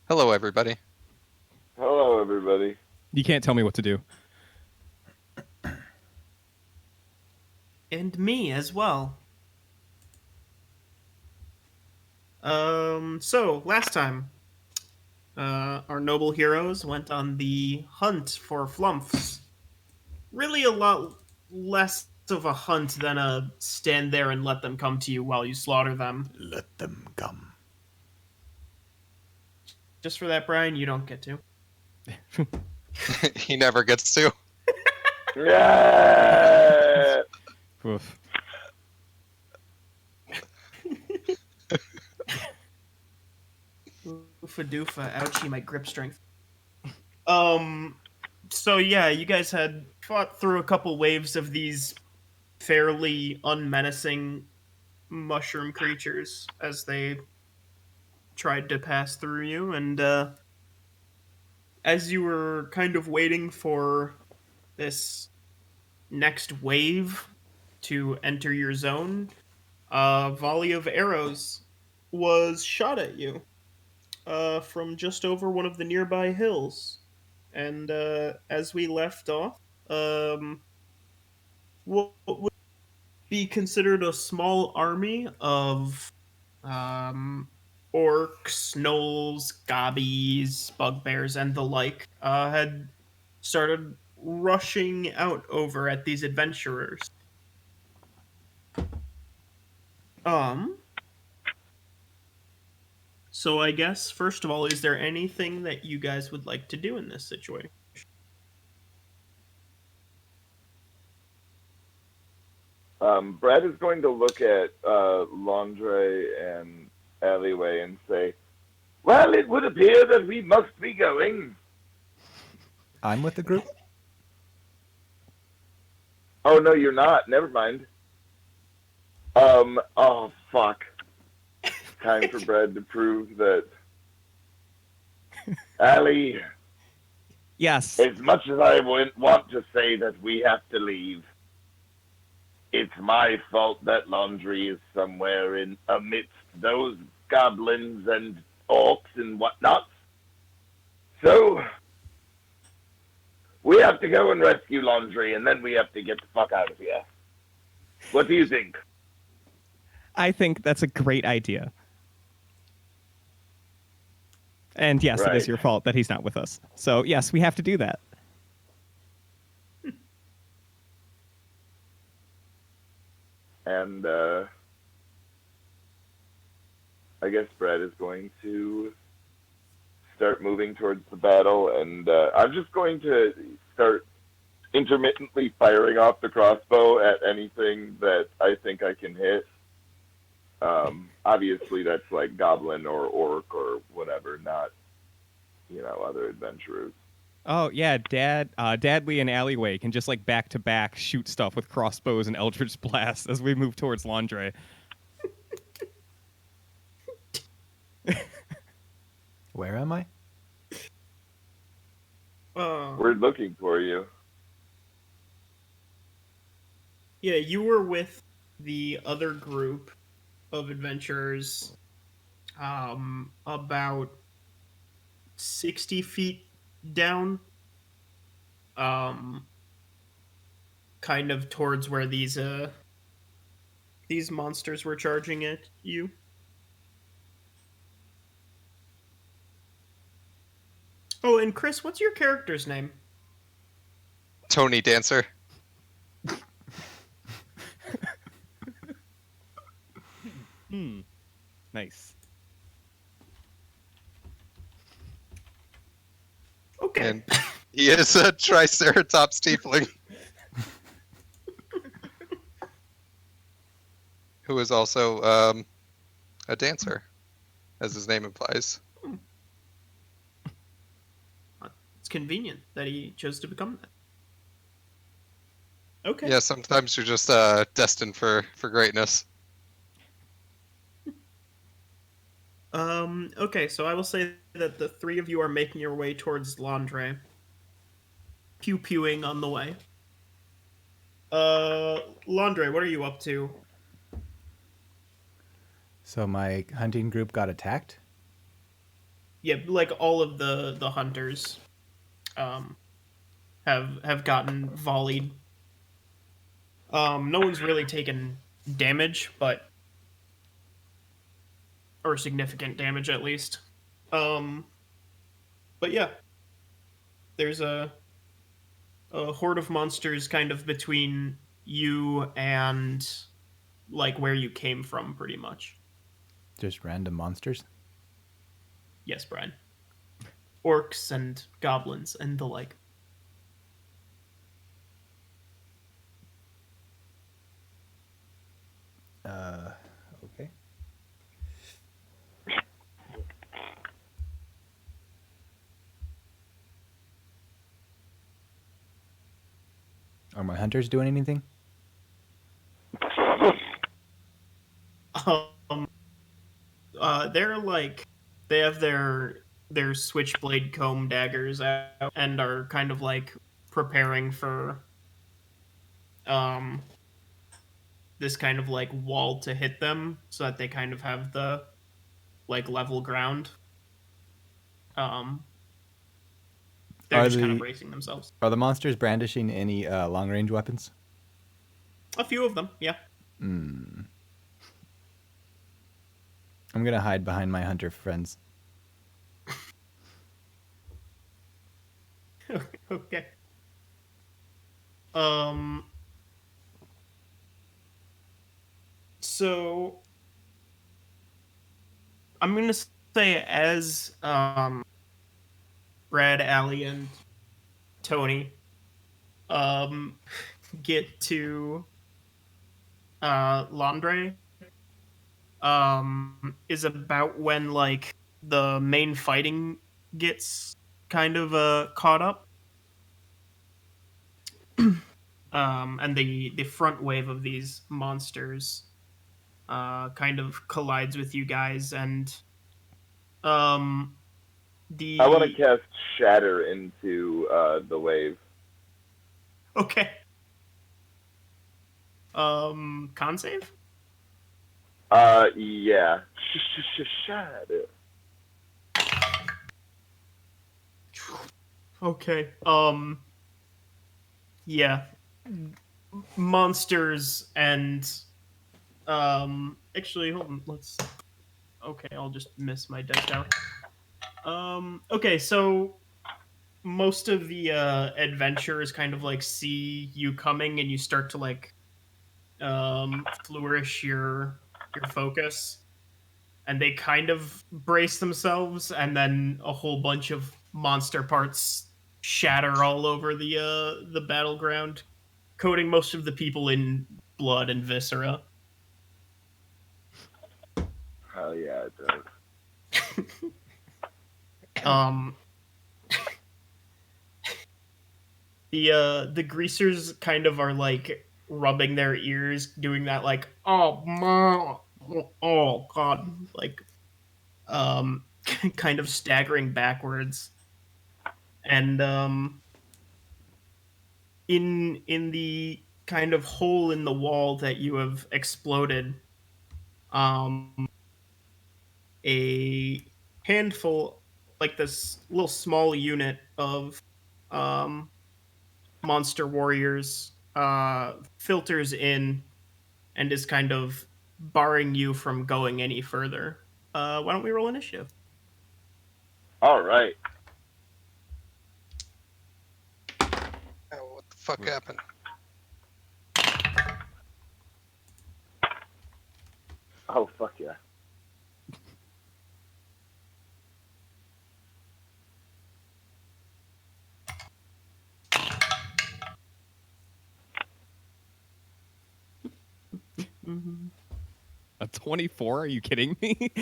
Hello, everybody. Hello, everybody. You can't tell me what to do. And me as well. So last time, our noble heroes went on the hunt for flumphs. Really a lot less of a hunt than a stand there and let them come to you while you slaughter them. Let them come. Just for that, Brian, you don't get to. He never gets to. Yeah. Oof. Oofa doofa, ouchie, my grip strength. So yeah, you guys had fought through a couple waves of these fairly unmenacing mushroom creatures as they tried to pass through you, and as you were kind of waiting for this next wave to enter your zone, a volley of arrows was shot at you from just over one of the nearby hills. And as we left off, what would be considered a small army of um, orcs, gnolls, gobbies, bugbears, and the like had started rushing out over at these adventurers. Um, so I guess first of all, is there anything that you guys would like to do in this situation? Brad is going to look at Laundre and Alleyway and say, "Well, it would appear that we must be going." I'm with the group. Oh no, you're not. Never mind. Oh fuck. Time for Brad to prove that. Allie, Yes. as much as I want to say that we have to leave, it's my fault that Laundry is somewhere in amidst those goblins and orcs and whatnot. So we have to go and rescue Laundry, and then we have to get the fuck out of here. What do you think? I think that's a great idea. And yes, it is Right. your fault that he's not with us. So yes, we have to do that. And I guess Brad is going to start moving towards the battle, and I'm just going to start intermittently firing off the crossbow at anything that I think I can hit. Obviously, that's like goblin or orc or whatever, not other adventurers. Oh yeah, Dadley and Alleyway can just like back to back shoot stuff with crossbows and eldritch blasts as we move towards Laundre. Where am I? We're looking for you. Yeah, you were with the other group of adventurers about 60 feet down, um, kind of towards where these monsters were charging at you. Oh, and Chris, what's your character's name? Tony Dancer. Nice. Okay. And he is a Triceratops tiefling. Who is also a dancer, as his name implies. It's convenient that he chose to become that. Okay. Yeah, sometimes you're just destined for greatness. Okay, so I will say that the three of you are making your way towards Landre. Pew-pewing on the way. Landre, what are you up to? So my hunting group got attacked? yeah, like all of the hunters um have gotten volleyed. No one's really taken damage, or significant damage at least. Um, but yeah, there's a horde of monsters kind of between you and like where you came from, pretty much. Just random monsters. Yes, Brian. Orcs and goblins and the like. Okay. Are my hunters doing anything? Um, they're like they have their switchblade comb daggers out and are kind of like preparing for um this kind of like wall to hit them so that they kind of have the like level ground. Um, they're Are just kind of the bracing themselves. are the monsters brandishing any long range weapons? A few of them, yeah. I'm gonna hide behind my hunter friends. Okay. Um. So I'm gonna say as Brad, Allie, and Tony get to Landre is about when like the main fighting gets kind of caught up. And the front wave of these monsters kind of collides with you guys, and um, I want to the cast Shatter into the wave. okay, con save. Yeah. Shatter. Okay, yeah, monsters and actually, hold on, let's. Okay, I'll just miss my dice down. Okay, so most of the adventurers kind of like see you coming and you start to like flourish your focus, and they kind of brace themselves, and then a whole bunch of monster parts shatter all over the battleground, coating most of the people in blood and viscera. Hell yeah, it does. Um, the greasers kind of are like rubbing their ears, doing that like oh god, like kind of staggering backwards, and in the kind of hole in the wall that you have exploded, um a handful, like this little small unit of um monster warriors filters in and is kind of barring you from going any further. Why don't we roll initiative? All right. Oh, what the fuck happened? Oh fuck yeah. A 24? Are you kidding me?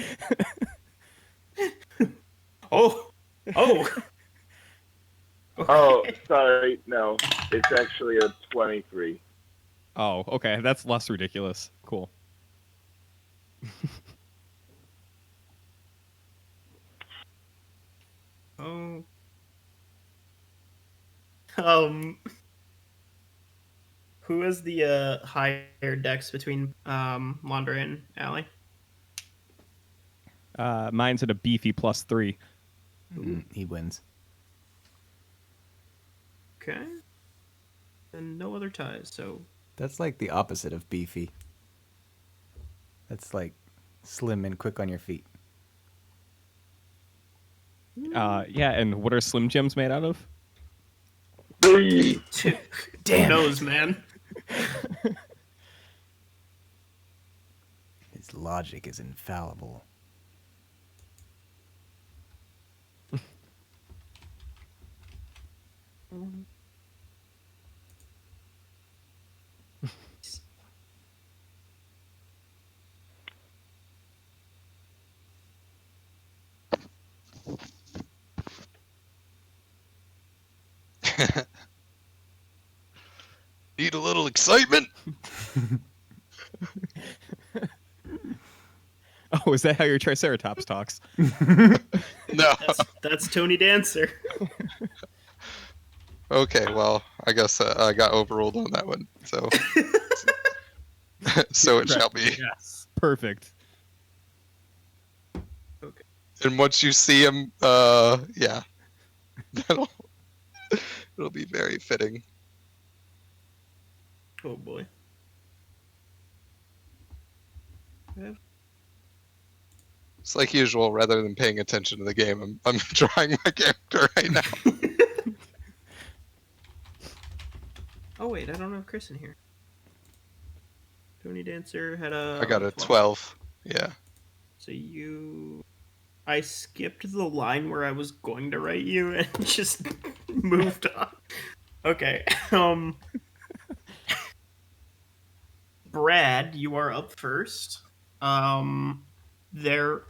Oh, oh. Oh, sorry. No, it's actually a 23. Oh, okay. That's less ridiculous. Cool. Oh. Um. Who has the higher dex between Laundry and Allie? Mine's at a beefy +3. He wins. Okay. And no other ties, so That's like the opposite of beefy. That's like slim and quick on your feet. Yeah, and what are Slim Jims made out of? Three. who knows, man? His logic is infallible. Need a little excitement? Oh, is that how your Triceratops talks? No. That's Tony Dancer. Okay, well, I guess I got overruled on that one. So, so it shall be. Yes. Perfect. And once you see him, yeah, that'll it'll be very fitting. Oh boy. It's like usual. Rather than paying attention to the game, I'm drawing my character right now. Oh wait, I don't have Chris in here. Tony Dancer had a. I got a 12. Yeah. So I skipped the line where I was going to write you and just moved on. Okay. Brad, you are up first. There are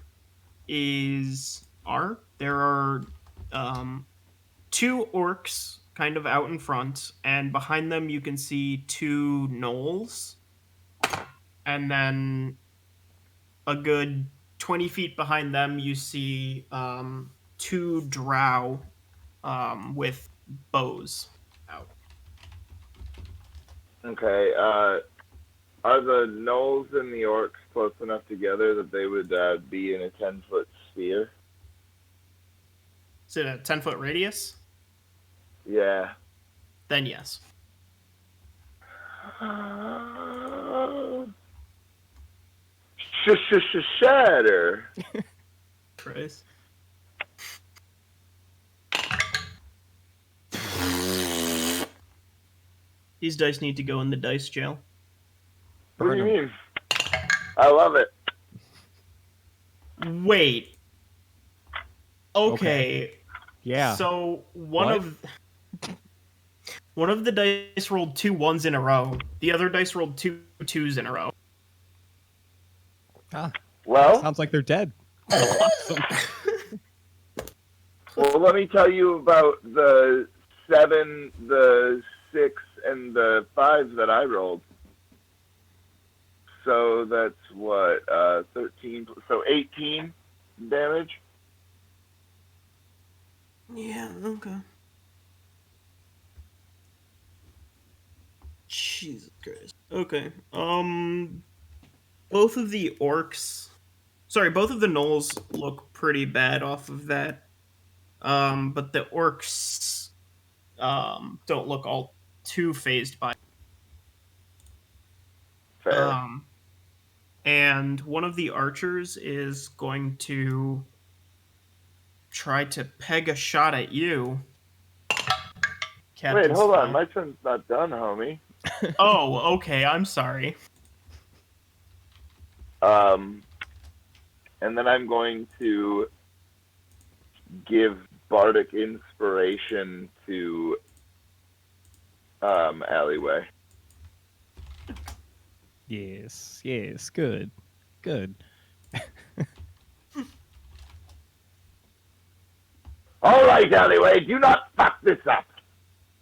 two orcs kind of out in front, and behind them you can see two gnolls, and then a good 20 feet behind them you see two drow with bows out. Okay. Are the gnolls and the orcs close enough together that they would be in a 10-foot sphere? Is it a 10-foot radius? Yeah. Then yes. Shatter. Christ. These dice need to go in the dice jail. What do you mean? I love it. Wait. Okay. Yeah. So one What? of the dice rolled 2 1s in a row. The other dice rolled 2 2s in a row. Ah, Well, sounds like they're dead. Awesome. well, let me tell you about the 7, the 6, and the 5 that I rolled. So that's what, 13, so 18 damage. Yeah, okay. Jesus Christ. Okay. Both of the gnolls look pretty bad off of that. But the orcs don't look all too phased by it. Fair. And one of the archers is going to try to peg a shot at you. Wait, Captain hold on. Stein. My turn's not done, homie. Oh, okay. I'm sorry. And then I'm going to give bardic inspiration to Alleyway. Yes, yes, good, good. All right, Alleyway, do not fuck this up.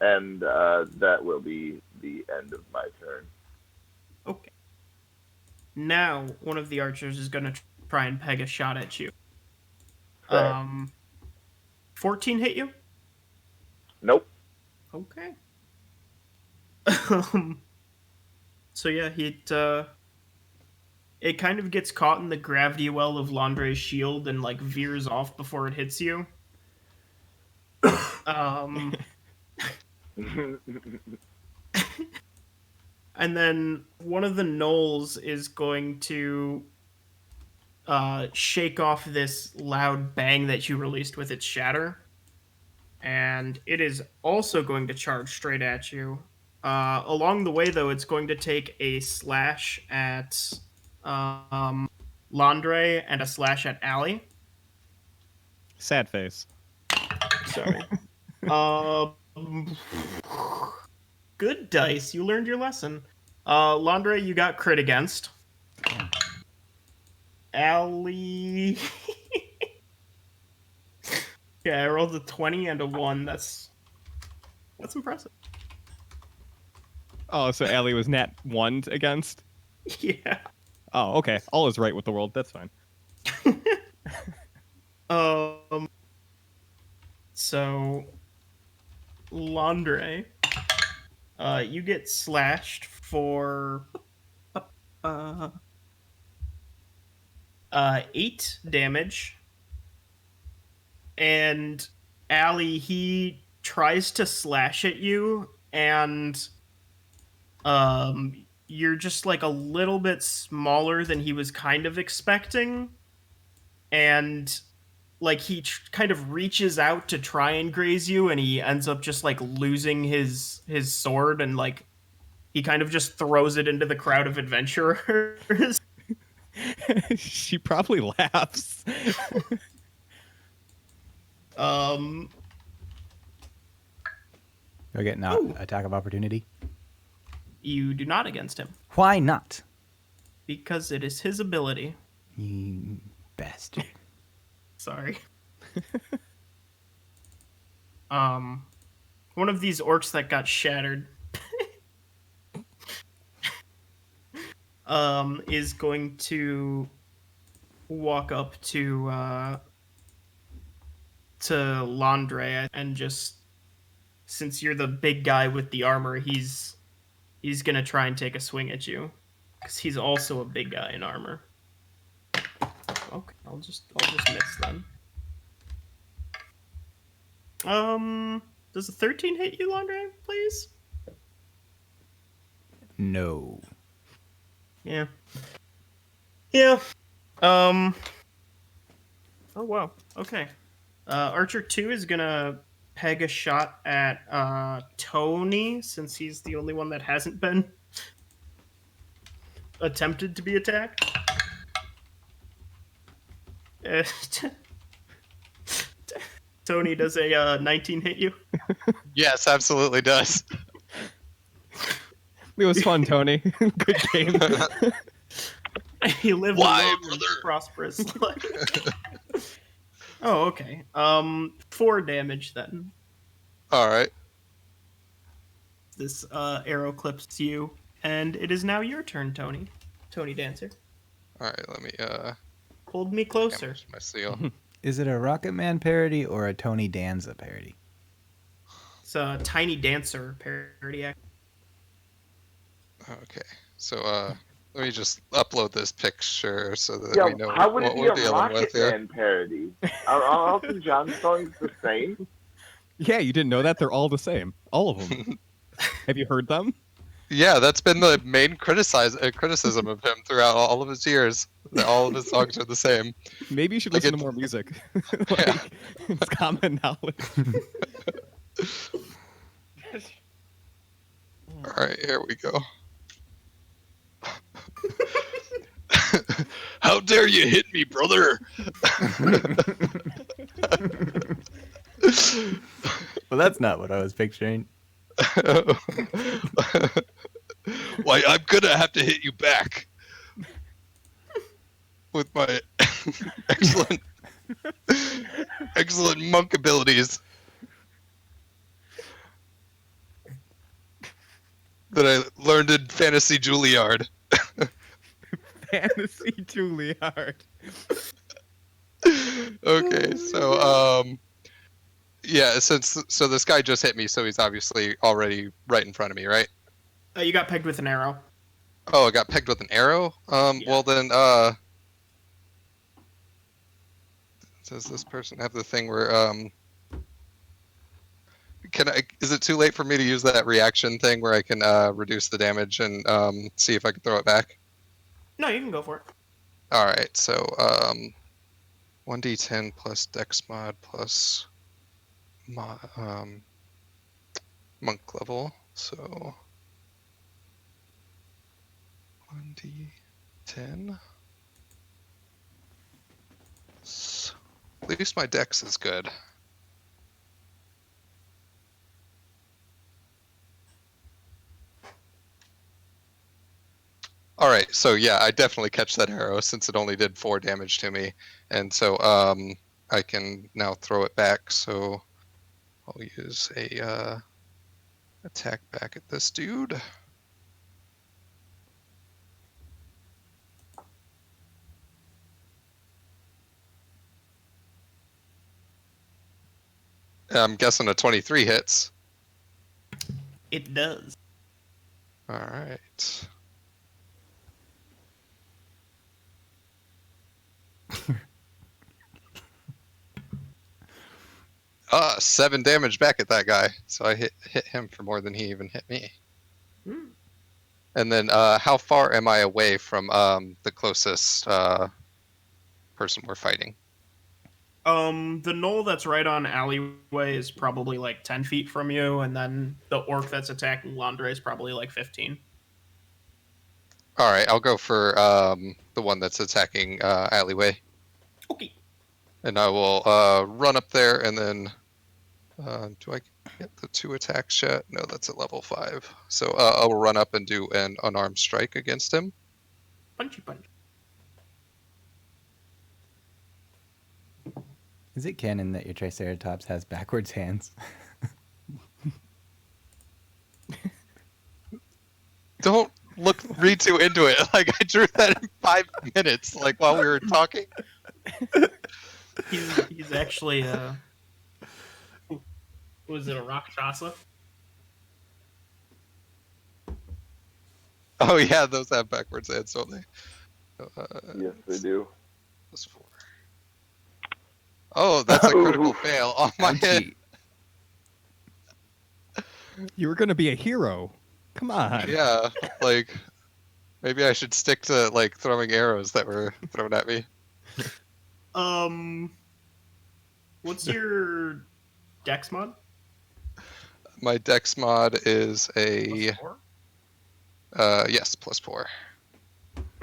And that will be the end of my turn. Okay. Now, one of the archers is going to try and peg a shot at you. Fair. 14 hit you? Nope. Okay. So yeah, it kind of gets caught in the gravity well of Landre's shield and like veers off before it hits you. Um, and then one of the gnolls is going to shake off this loud bang that you released with its shatter. And it is also going to charge straight at you. Along the way, though, it's going to take a slash at Landre and a slash at Allie. Sad face. Sorry. Good dice. You learned your lesson. Landre, you got crit against. Allie. Yeah, I rolled a 20 and a 1. That's impressive. Oh, so Allie was nat 1 against? Yeah. Oh, okay. All is right with the world. That's fine. So, Landre, you get slashed for 8 damage, and Allie, he tries to slash at you, and you're just like a little bit smaller than he was kind of expecting, and like he kind of reaches out to try and graze you, and he ends up just like losing his sword, and like he kind of just throws it into the crowd of adventurers. She probably laughs. Do I get an attack of opportunity? You do not against him Why not? because it is his ability. You bastard. Sorry. One of these orcs that got shattered is going to walk up to Landre and just, since you're the big guy with the armor, he's gonna try and take a swing at you because he's also a big guy in armor. Okay, I'll just miss then. Does a 13 hit you, Landre, please? No. Yeah. Yeah. Oh wow. Okay. Archer 2 is gonna peg a shot at Tony, since he's the only one that hasn't been attempted to be attacked. Tony, does a 19 hit you? Yes, absolutely does. It was fun, Tony. Good game. He lived Why, a long, brother? prosperous life. Oh, okay. 4 damage then. All right. This arrow clips you, and it is now your turn, Tony. Tony Dancer. All right. Let me Hold me closer. damage my seal. Is it a Rocket Man parody or a Tony Danza parody? It's a Tiny Dancer parody. Okay. So let me just upload this picture so that Yeah, we know how would what it be we're a dealing Rocket with here. Man parody? Are Elton John songs the same? Yeah, you didn't know that? They're all the same. All of them. Have you heard them? Yeah, that's been the main criticism of him throughout all of his years. That all of his songs are the same. Maybe you should Like listen to it- more music. Yeah. It's common knowledge. All right, here we go. How dare you hit me, brother? Well, that's not what I was picturing. Why, I'm gonna have to hit you back with my excellent monk abilities that I learned in Fantasy Juilliard. Fantasy Juilliard. Okay, so yeah, so this guy just hit me, so he's obviously already right in front of me, right? You got pegged with an arrow. Oh, I got pegged with an arrow? Yeah. Well then, does this person have the thing where, can I? Is it too late for me to use that reaction thing where I can reduce the damage and see if I can throw it back? No, you can go for it. All right, so 1d10 plus Dex mod plus monk level. So 1d10. At least my Dex is good. All right, so yeah, I definitely catch that arrow since it only did 4 damage to me, and so I can now throw it back. So I'll use a attack back at this dude. I'm guessing a 23 hits. It does. All right. 7 damage back at that guy. So I hit him for more than he even hit me. Hmm. And then how far am I away from the closest person we're fighting? The knoll that's right on alleyway is probably like 10 feet from you, and then the orc that's attacking Landre is probably like 15. All right, I'll go for the one that's attacking alleyway. Okay. And I will run up there and then do I get the 2 attacks yet? No, that's at level 5. So I will run up and do an unarmed strike against him. Punchy punch. Is it canon that your Triceratops has backwards hands? Don't read too into it. Like I drew that in 5 minutes, like while we were talking. He's actually was it a Rakshasa? Oh yeah, those have backwards heads, don't they? Yes, they do. Plus 4. Oh, that's a critical fail on my head. Ouchie. You were gonna be a hero. Come on. Yeah, like maybe I should stick to like throwing arrows that were thrown at me. What's your dex mod? My Dex mod is a +4? yes, plus 4.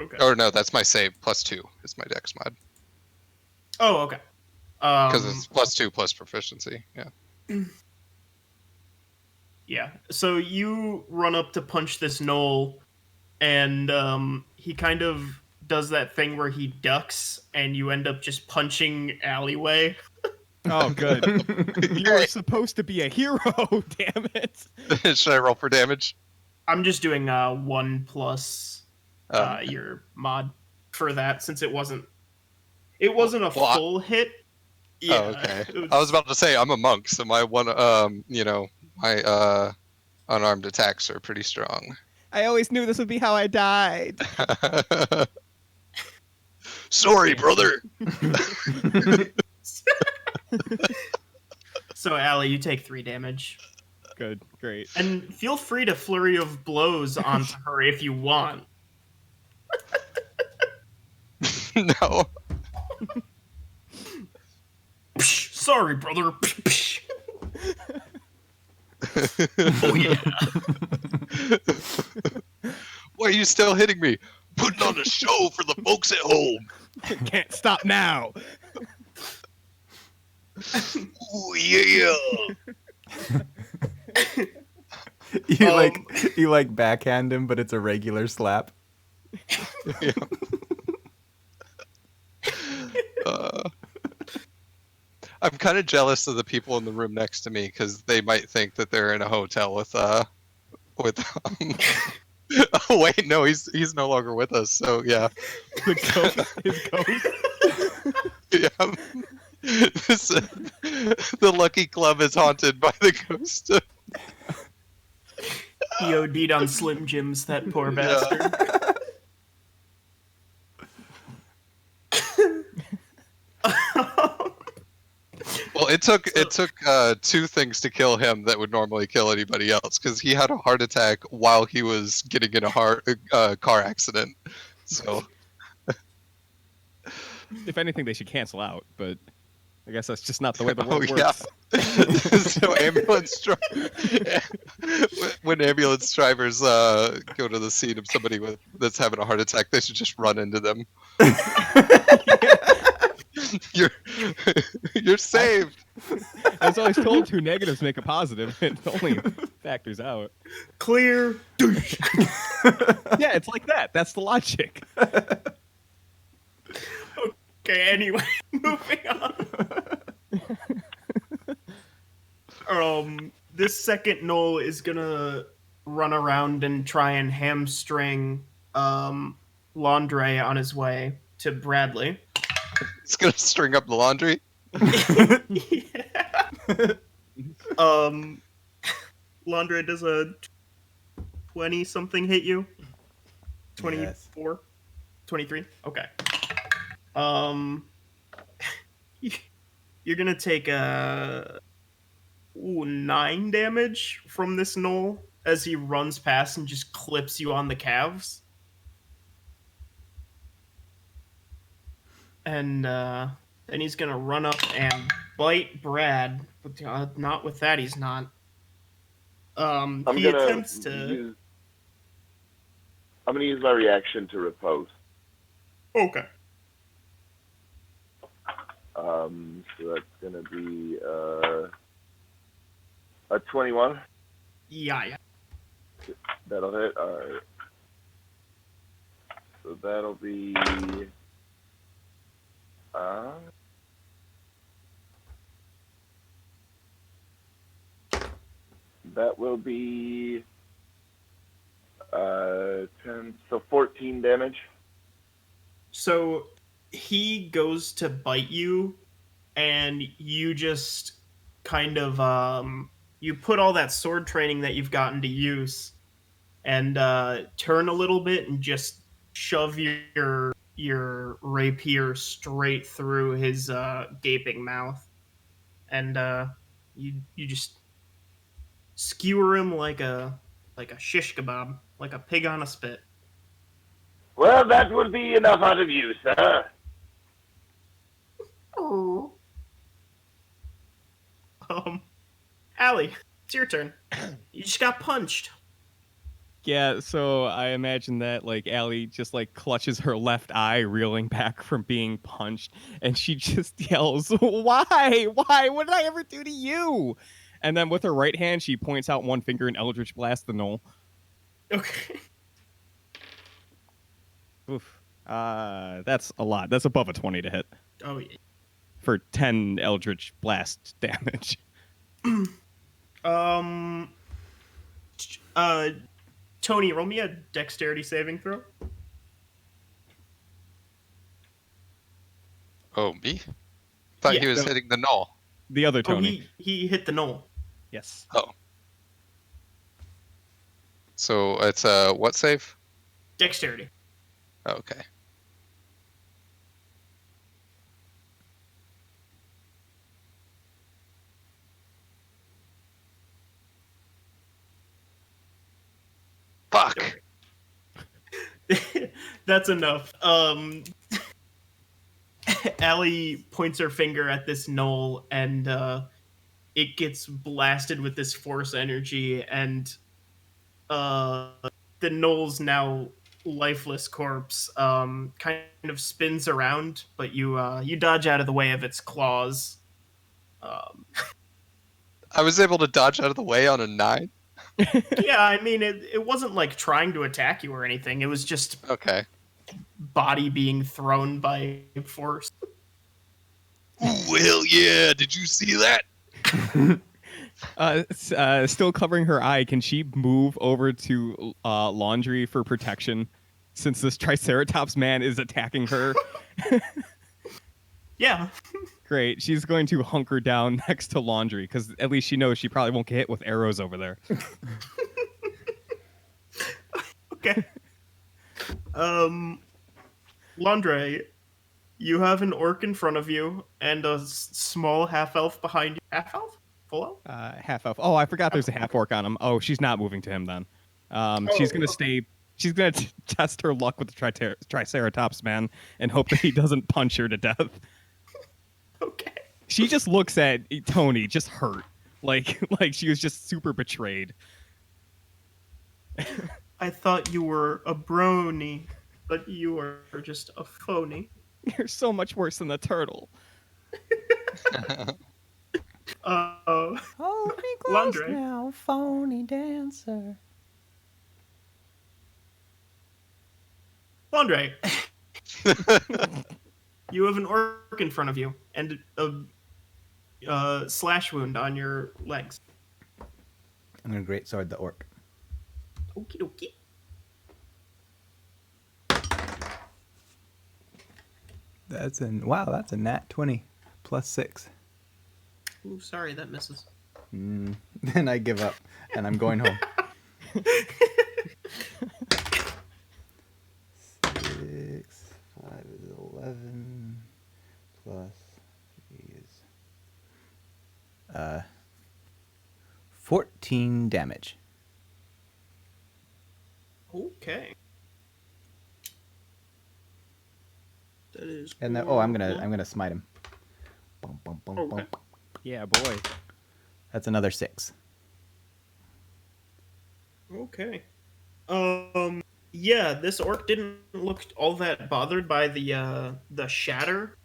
Okay. Or no, that's my save. Plus 2 is my Dex mod Oh, okay. because it's plus 2 plus proficiency. Yeah. Yeah. So you run up to punch this knoll, and he kind of does that thing where he ducks, and you end up just punching alleyway. Oh, good. You were supposed to be a hero. Damn it. Should I roll for damage? I'm just doing 1 plus Oh. your mod for that, since it wasn't a full hit. Yeah. Oh, okay. it was- I was about to say I'm a monk, so my one, my unarmed attacks are pretty strong. I always knew this would be how I died. Sorry, brother. So, Allie, you take 3 damage. Good, great. And feel free to flurry of blows onto her if you want. No. Psh, sorry, brother. Psh, psh. Oh, yeah. Why are you still hitting me? Putting on a show for the folks at home. Can't stop now. Ooh, yeah. You like backhand him, but it's a regular slap. Yeah. I'm kind of jealous of the people in the room next to me because they might think that they're in a hotel with oh wait, no, he's no longer with us. So yeah, The ghost, his ghost. yeah. The Lucky Club is haunted by the ghost. He OD'd on Slim Jims, that poor Yeah. bastard. Well, it took two things to kill him that would normally kill anybody else, because he had a heart attack while he was getting in a car accident. So If anything, they should cancel out, but I guess that's just not the way the oh world yeah. works. So when ambulance drivers go to the scene of somebody that's having a heart attack, they should just run into them. You're you're saved. I was always told two negatives make a positive. It only factors out. Clear. Yeah, it's like that. That's the logic. Okay, anyway, moving on. This second Knoll is gonna run around and try and hamstring Laundre on his way to Bradley. It's gonna string up the laundry. Yeah. Laundre, does a 20-something hit you? 24? 23? Okay. You're gonna take 9 damage from this Knoll as he runs past and just clips you on the calves. And then he's gonna run up and bite Brad, but not with that. He's not. He attempts to. I'm gonna use my reaction to riposte. Okay. So that's gonna be a 21. Yeah. That'll hit. All right. So that'll be. That will be 10, so 14 damage. So he goes to bite you, and you just kind of you put all that sword training that you've gotten to use, and turn a little bit and just shove your rapier straight through his gaping mouth, and you just skewer him like a shish kebab, like a pig on a spit. Well, that would be enough out of you, sir. Oh. Allie, it's your turn. You just got punched. Yeah, so I imagine that like Allie just like clutches her left eye, reeling back from being punched, and she just yells, "Why? Why? What did I ever do to you?" And then with her right hand, she points out one finger and Eldritch Blast the Knoll. Okay. Oof. That's a lot. That's above a 20 to hit Oh yeah. for 10 Eldritch Blast damage. Tony, roll me a dexterity saving throw. Oh, me? Thought he Yeah. was hitting the null. The other Oh, Tony. he hit the Knoll. Yes. Oh. So it's a what save? Dexterity. Okay. Fuck. That's enough. Allie points her finger at this Knoll, and it gets blasted with this force energy, and the Knoll's now lifeless corpse kind of spins around, but you dodge out of the way of its claws. I was able to dodge out of the way on a 9. Yeah, I mean, it wasn't like trying to attack you or anything. It was just Okay. body being thrown by force. Ooh, hell yeah! Did you see that? Still covering her eye, can she move over to laundry for protection since this Triceratops man is attacking her? Yeah. Great. She's going to hunker down next to laundry because at least she knows she probably won't get hit with arrows over there. Okay. Laundre, You have an orc in front of you and a small half elf behind you. Half elf? Full elf? Half elf. Oh, I forgot there's a half orc on him. Oh, she's not moving to him then. She's gonna okay. stay. She's gonna test her luck with the Triceratops man and hope that he doesn't punch her to death. Okay. She just looks at Tony, just hurt, like she was just super betrayed. I thought you were a brony, but you are just a phony. You're so much worse than the turtle. Uh, Hold me close Landre. now, phony dancer. Landre, you have an orc in front of you and a slash wound on your legs. I'm gonna greatsword the orc. Okie dokie. That's a nat 20 plus 6. Ooh, sorry, that misses. Then I give up and I'm going home. 6, 5 is 11 plus 3 is 14 damage. Okay. That is. And then, I'm gonna smite him. Bum, bum, bum, Okay. bum. Yeah, boy. That's another 6. Okay. Yeah, this orc didn't look all that bothered by the shatter.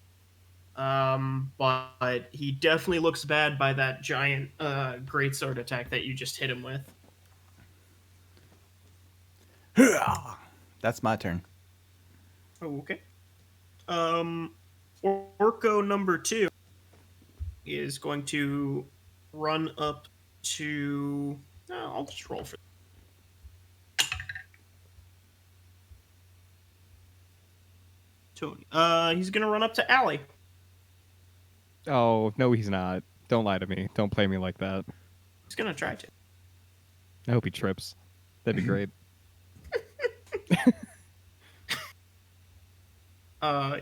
But he definitely looks bad by that giant greatsword attack that you just hit him with. That's my turn. Oh, okay. Orco number 2 is going to run up to. I'll just roll for. Tony. He's gonna run up to Allie. Oh no, he's not. Don't lie to me. Don't play me like that. He's gonna try to. I hope he trips. That'd be great.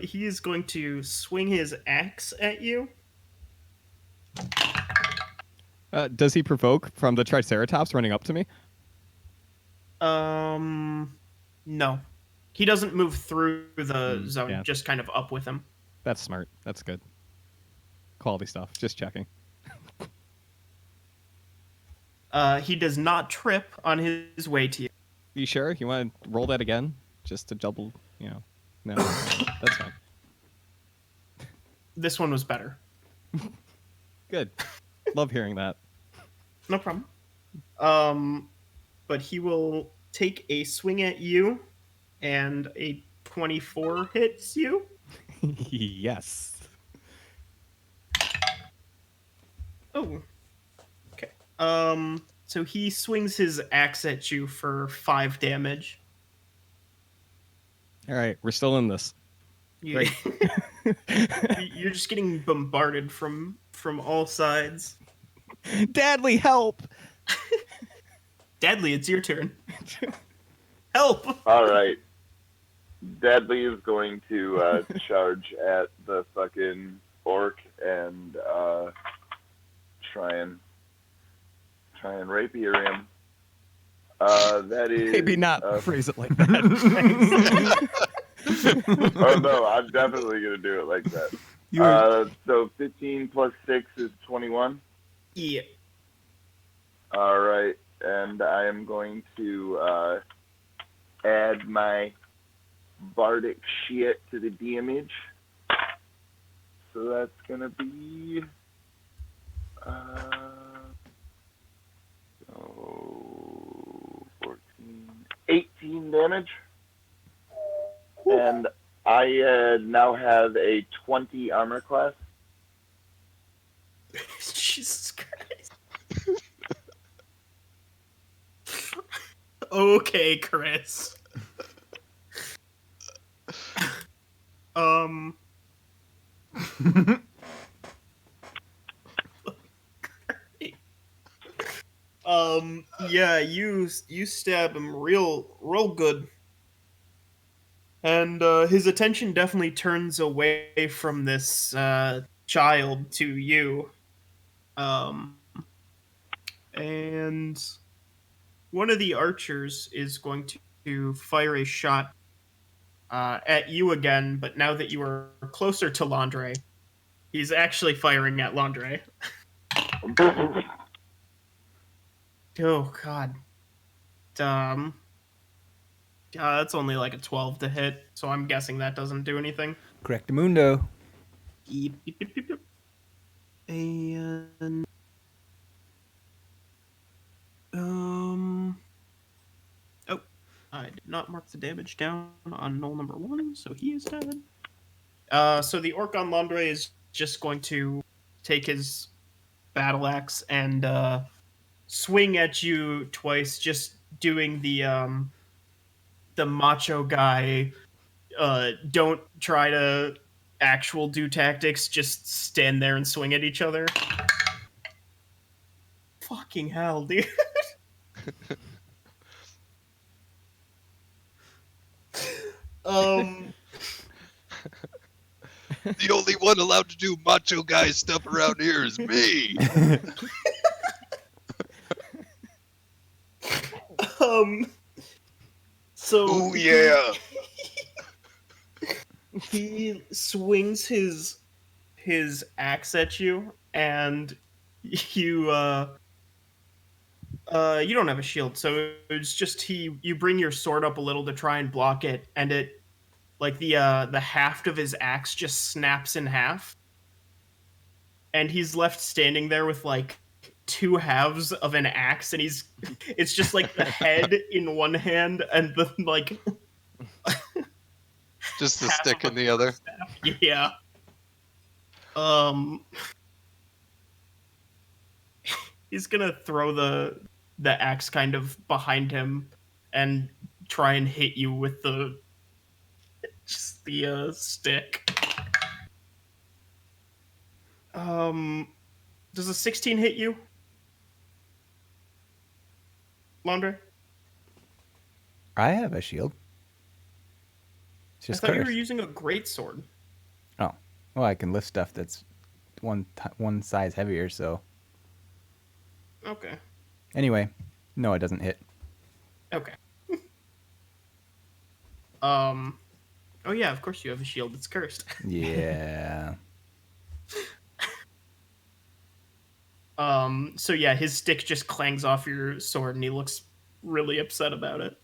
He is going to swing his axe at you. Does he provoke from the Triceratops running up to me? No. He doesn't move through the zone, yeah. just kind of up with him. That's smart. That's good. Quality stuff. Just checking. He does not trip on his way to you. You sure? You want to roll that again? Just to double, No, that's fine. This one was better. Good. Love hearing that. No problem. But he will take a swing at you, and a 24 hits you. Yes. Oh. Okay. So he swings his axe at you for 5 damage. All right, we're still in this. You, you're just getting bombarded from all sides. Dadly, help! Deadly, it's your turn. Help! All right. Deadly is going to charge at the fucking orc and try and rapier him. That is Maybe not phrase it like that. Oh no, I'm definitely gonna do it like that. So 15 plus 6 is 21. Yeah. All right, and I am going to add my bardic shit to the damage. So that's gonna be 18 damage. And I now have a 20 armor class. Jesus Christ. Okay, Chris. Yeah, you stab him real good. And his attention definitely turns away from this child to you. Um, and one of the archers is going to fire a shot at you again, but now that you are closer to Landre, he's actually firing at Landre. Oh, God. That's only like a 12 to hit, so I'm guessing that doesn't do anything. Correctamundo. Beep, beep, beep, beep, beep. And oh, I did not mark the damage down on null number 1, so he is dead. So the orc on Landre is just going to take his battle axe and swing at you twice, just doing the macho guy. Don't try to actual do tactics, just stand there and swing at each other. Fucking hell, dude. um The only one allowed to do macho guy stuff around here is me. so Oh yeah. he swings his axe at you, and you you don't have a shield, so it's just you bring your sword up a little to try and block it, and it like the haft of his axe just snaps in half, and he's left standing there with like two halves of an axe, and it's just like the head in one hand and the like Just the half stick of in a the other. staff. Yeah. Um he's gonna throw the axe kind of behind him and try and hit you with the stick. Does a 16 hit you, Laundry? I have a shield. It's I just thought you were cursed. using a great sword. Oh, well, I can lift stuff that's one size heavier. So Okay. anyway, no, it doesn't hit. Okay. Oh yeah, of course you have a shield that's cursed. Yeah. So yeah, his stick just clangs off your sword and he looks really upset about it.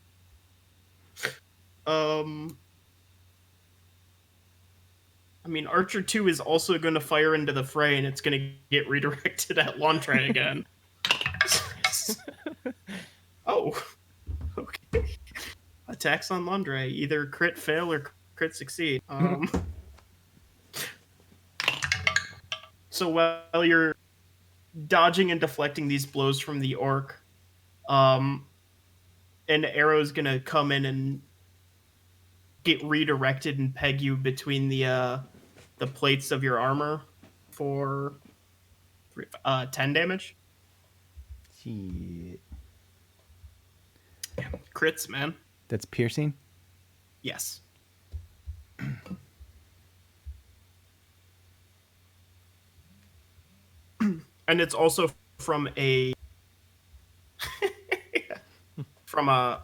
I mean, Archer 2 is also going to fire into the fray, and it's going to get redirected at Lantray again. Oh. Okay. Attacks on Landre. Either crit fail or crit succeed. So while you're dodging and deflecting these blows from the orc, an arrow is going to come in and get redirected and peg you between the plates of your armor for 10 damage. Shit. Crits, man. That's piercing? Yes. And it's also from a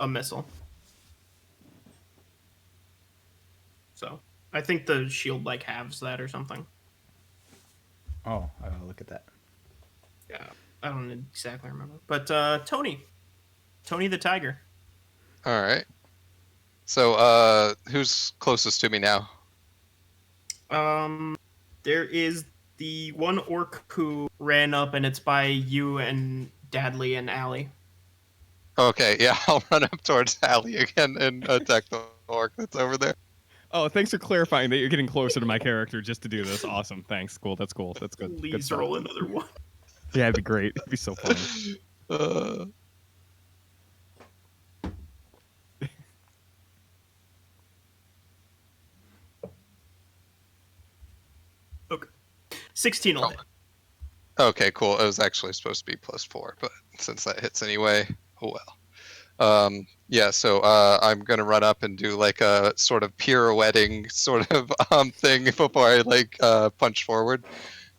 missile. So I think the shield like halves that or something. Oh, I'll look at that. Yeah, I don't exactly remember. But Tony the Tiger. All right. So, who's closest to me now? There is the one orc who ran up, and it's by you and Dadley and Allie. Okay, yeah, I'll run up towards Allie again and attack the orc that's over there. Oh, thanks for clarifying that you're getting closer to my character just to do this. Awesome. Thanks. Cool. That's cool. That's good. Good Please stuff. roll another one. Yeah, it'd be great. It'd be so funny. Okay. 16 will hit. Okay, cool. It was actually supposed to be +4, but since that hits anyway, oh well. Yeah, so I'm gonna run up and do like a sort of pirouetting sort of thing before I like punch forward,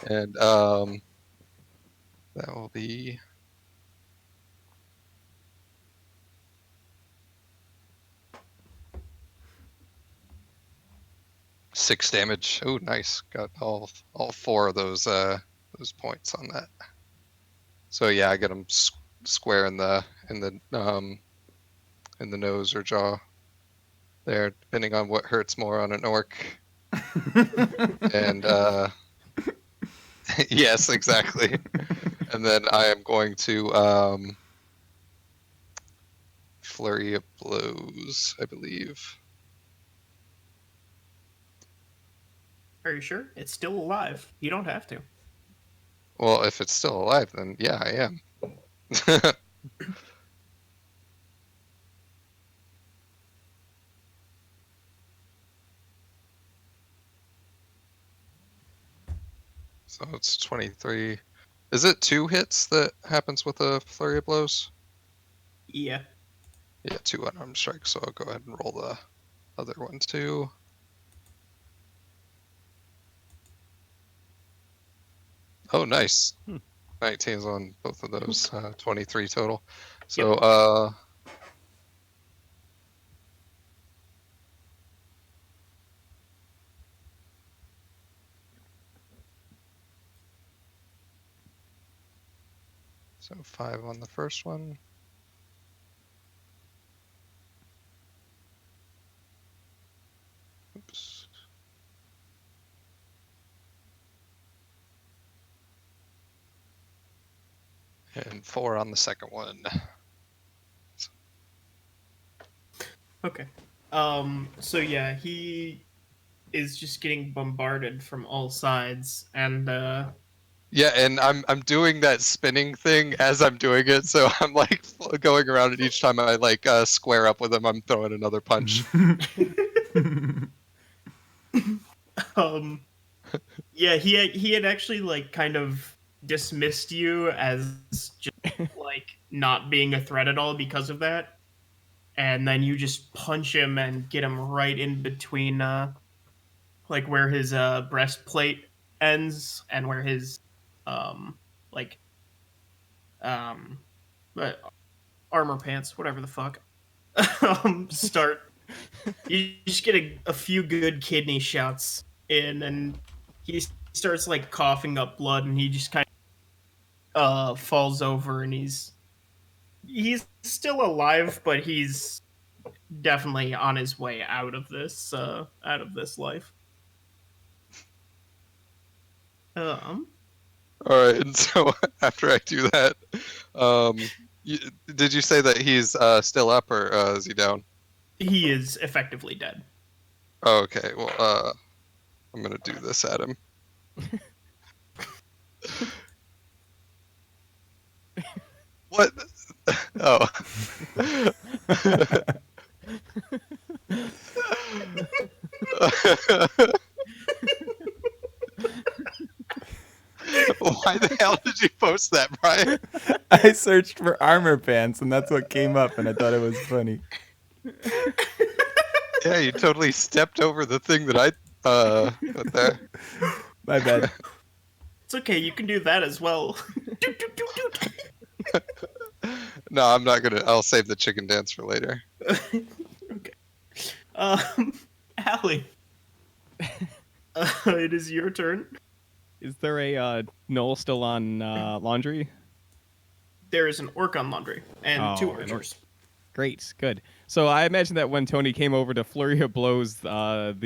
and that will be 6 damage. Oh, nice! Got all 4 of those points on that. So yeah, I get him square in the nose or jaw. There, depending on what hurts more on an orc. And yes, exactly. And then I am going to flurry of blows, I believe. Are you sure? It's still alive. You don't have to. Well, if it's still alive, then yeah, I am. So it's 23. Is it 2 hits that happens with a flurry of blows? Yeah. Yeah, 2 unarmed strikes. So I'll go ahead and roll the other one too. Oh, nice. 19s on both of those. 23 total. So so 5 on the first one. Oops. And 4 on the second one. Okay. So yeah, he is just getting bombarded from all sides, and Yeah, and I'm doing that spinning thing as I'm doing it, so I'm like going around, and each time I like square up with him, I'm throwing another punch. um, yeah, he had actually like kind of dismissed you as just like not being a threat at all because of that, and then you just punch him and get him right in between like where his breastplate ends and where his like but armor pants, whatever the fuck, start. You just get a few good kidney shots in, and he starts like coughing up blood, and he just kind of falls over, and he's still alive, but he's definitely on his way out of this life. Um, All right, and so after I do that, did you say that he's still up, or is he down? he is effectively dead. Oh, okay, well, I'm gonna do this at him. What? Oh. Why the hell did you post that, Brian? I searched for armor pants, and that's what came up, and I thought it was funny. Yeah, you totally stepped over the thing that I put there. My bad. It's okay, you can do that as well. Doot, doot, doot, doot. No, I'm not gonna. I'll save the chicken dance for later. Okay. Allie. It is your turn. Is there a Noel still on laundry? There is an orc on laundry and 2 an orc. archers. Great, good. So I imagine that when Tony came over to flurry of blows the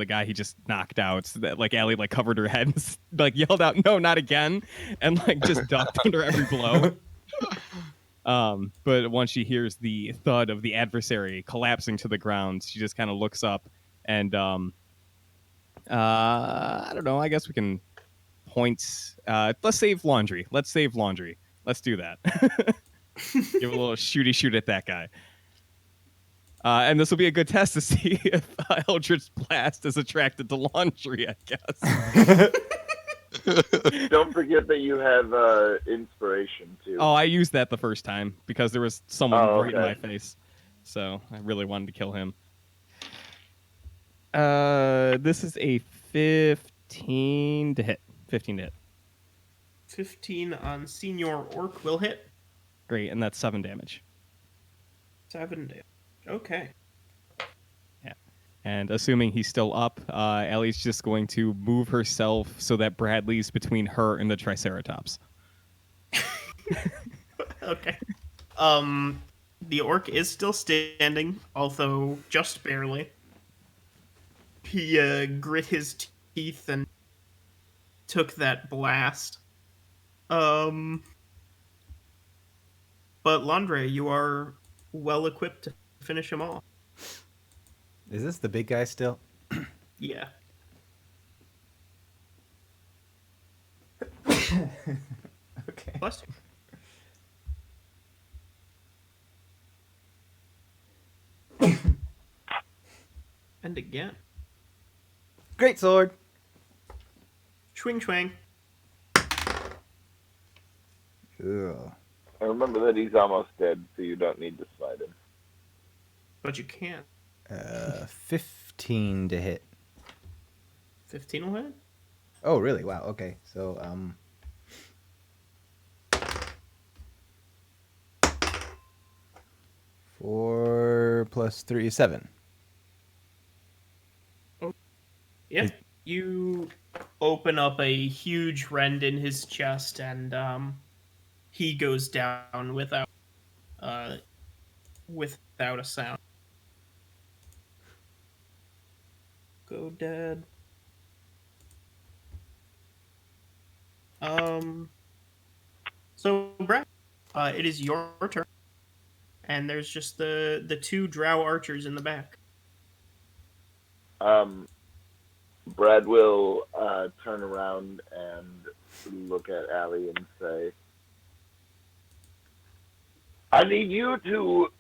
guy he just knocked out, that like Allie like covered her head and like yelled out, "No, not again!" and like just ducked under every blow. But once she hears the thud of the adversary collapsing to the ground, she just kind of looks up and I don't know. I guess we can point. Let's save laundry. Let's save laundry. Let's do that. Give a little shooty shoot at that guy. And this will be a good test to see if Eldritch Blast is attracted to laundry, I guess. Don't forget that you have inspiration too. Oh, I used that the first time because there was someone Oh, right in okay. my face. So I really wanted to kill him. This is a 15 to hit. 15 to hit. 15 on Senior Orc will hit. Great, and that's 7 damage. 7 damage. Okay. Yeah. And assuming he's still up, Ellie's just going to move herself so that Bradley's between her and the Triceratops. Okay. The orc is still standing, although just barely. He grit his teeth and took that blast. But Landre, you are well equipped to finish him off. Is this the big guy still? Yeah. Okay. Bless you. And again. Great sword. Swing, swing. Ugh. And remember that he's almost dead, so you don't need to smite him. But you can't. 15 to hit. 15 will hit? Oh, really? Wow. Okay. So, 4 plus 3 is 7. Yeah. You open up a huge rend in his chest, and he goes down without a sound. Go dead. So Brad, it is your turn, and there's just the two drow archers in the back. Brad will turn around and look at Allie and say, I need you to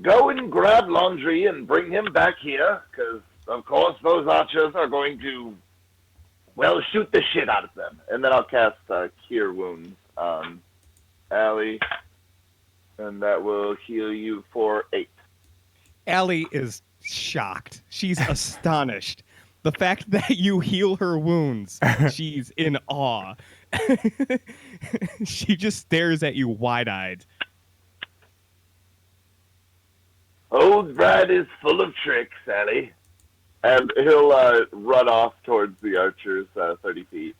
go and grab Laundry and bring him back here, because, of course, those archers are going to, well, shoot the shit out of them. And then I'll cast Cure Wounds on Allie, and that will heal you for 8. Allie is shocked. She's astonished. The fact that you heal her wounds, she's in awe. She just stares at you wide-eyed. Old Brad is full of tricks, Allie. And he'll run off towards the archers 30 feet.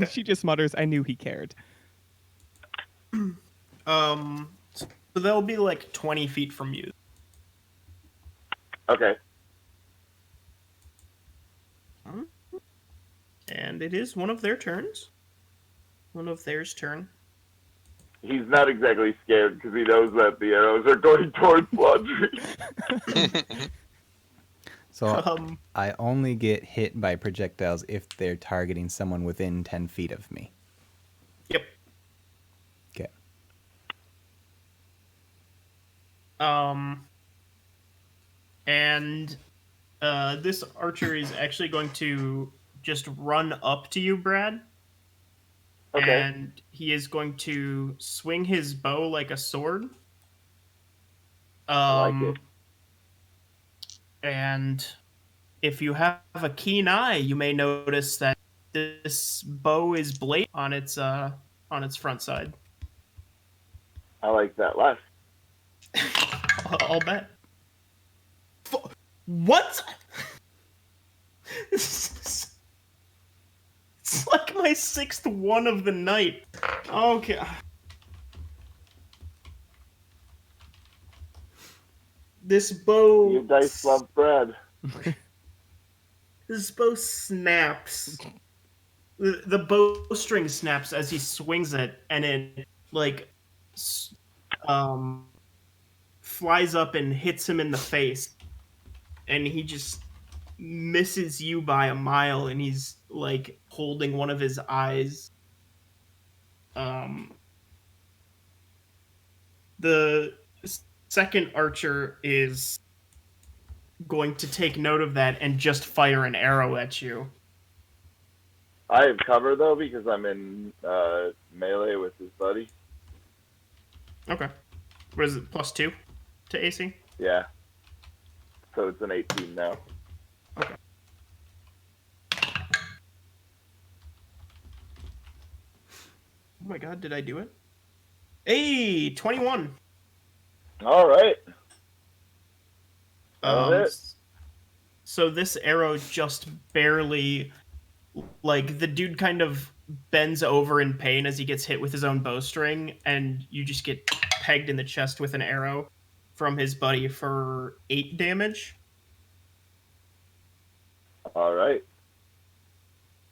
She just mutters, I knew he cared. So they'll be like 20 feet from you. Okay. And it is one of their turns. One of theirs turn. He's not exactly scared because he knows that the arrows are going towards Laundry. So I only get hit by projectiles if they're targeting someone within 10 feet of me. Yep. Okay. And this archer is actually going to just run up to you, Brad. Okay. And he is going to swing his bow like a sword. I like it. And if you have a keen eye, you may notice that this bow is blade on its front side. I like that less. I'll bet. What? It's like my 6th one of the night. Okay. This bow. Your dice love Brad. This bow snaps. The bowstring snaps as he swings it, and it like flies up and hits him in the face, and he just misses you by a mile, and he's like holding one of his eyes. The second archer is going to take note of that and just fire an arrow at you. I have cover though because I'm in melee with his buddy. Okay. What is it? +2 to AC? Yeah. So it's an 18 now. Okay. Oh my god, did I do it? Hey, 21. All right. That'll hit. So this arrow just barely, like, the dude kind of bends over in pain as he gets hit with his own bowstring, and you just get pegged in the chest with an arrow from his buddy for 8 damage. All right.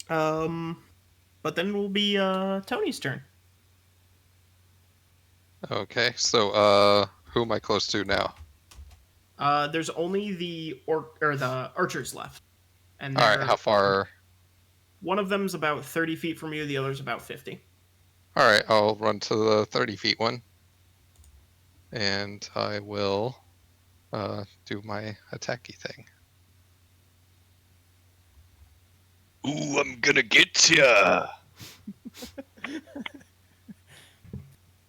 But then it will be Tony's turn. Okay, so who am I close to now? There's only the archers left, and All right, how far? one of them's about 30 feet from you. The other's about 50. All right, I'll run to the 30 feet one, and I will do my attacky thing. Ooh, I'm gonna get ya!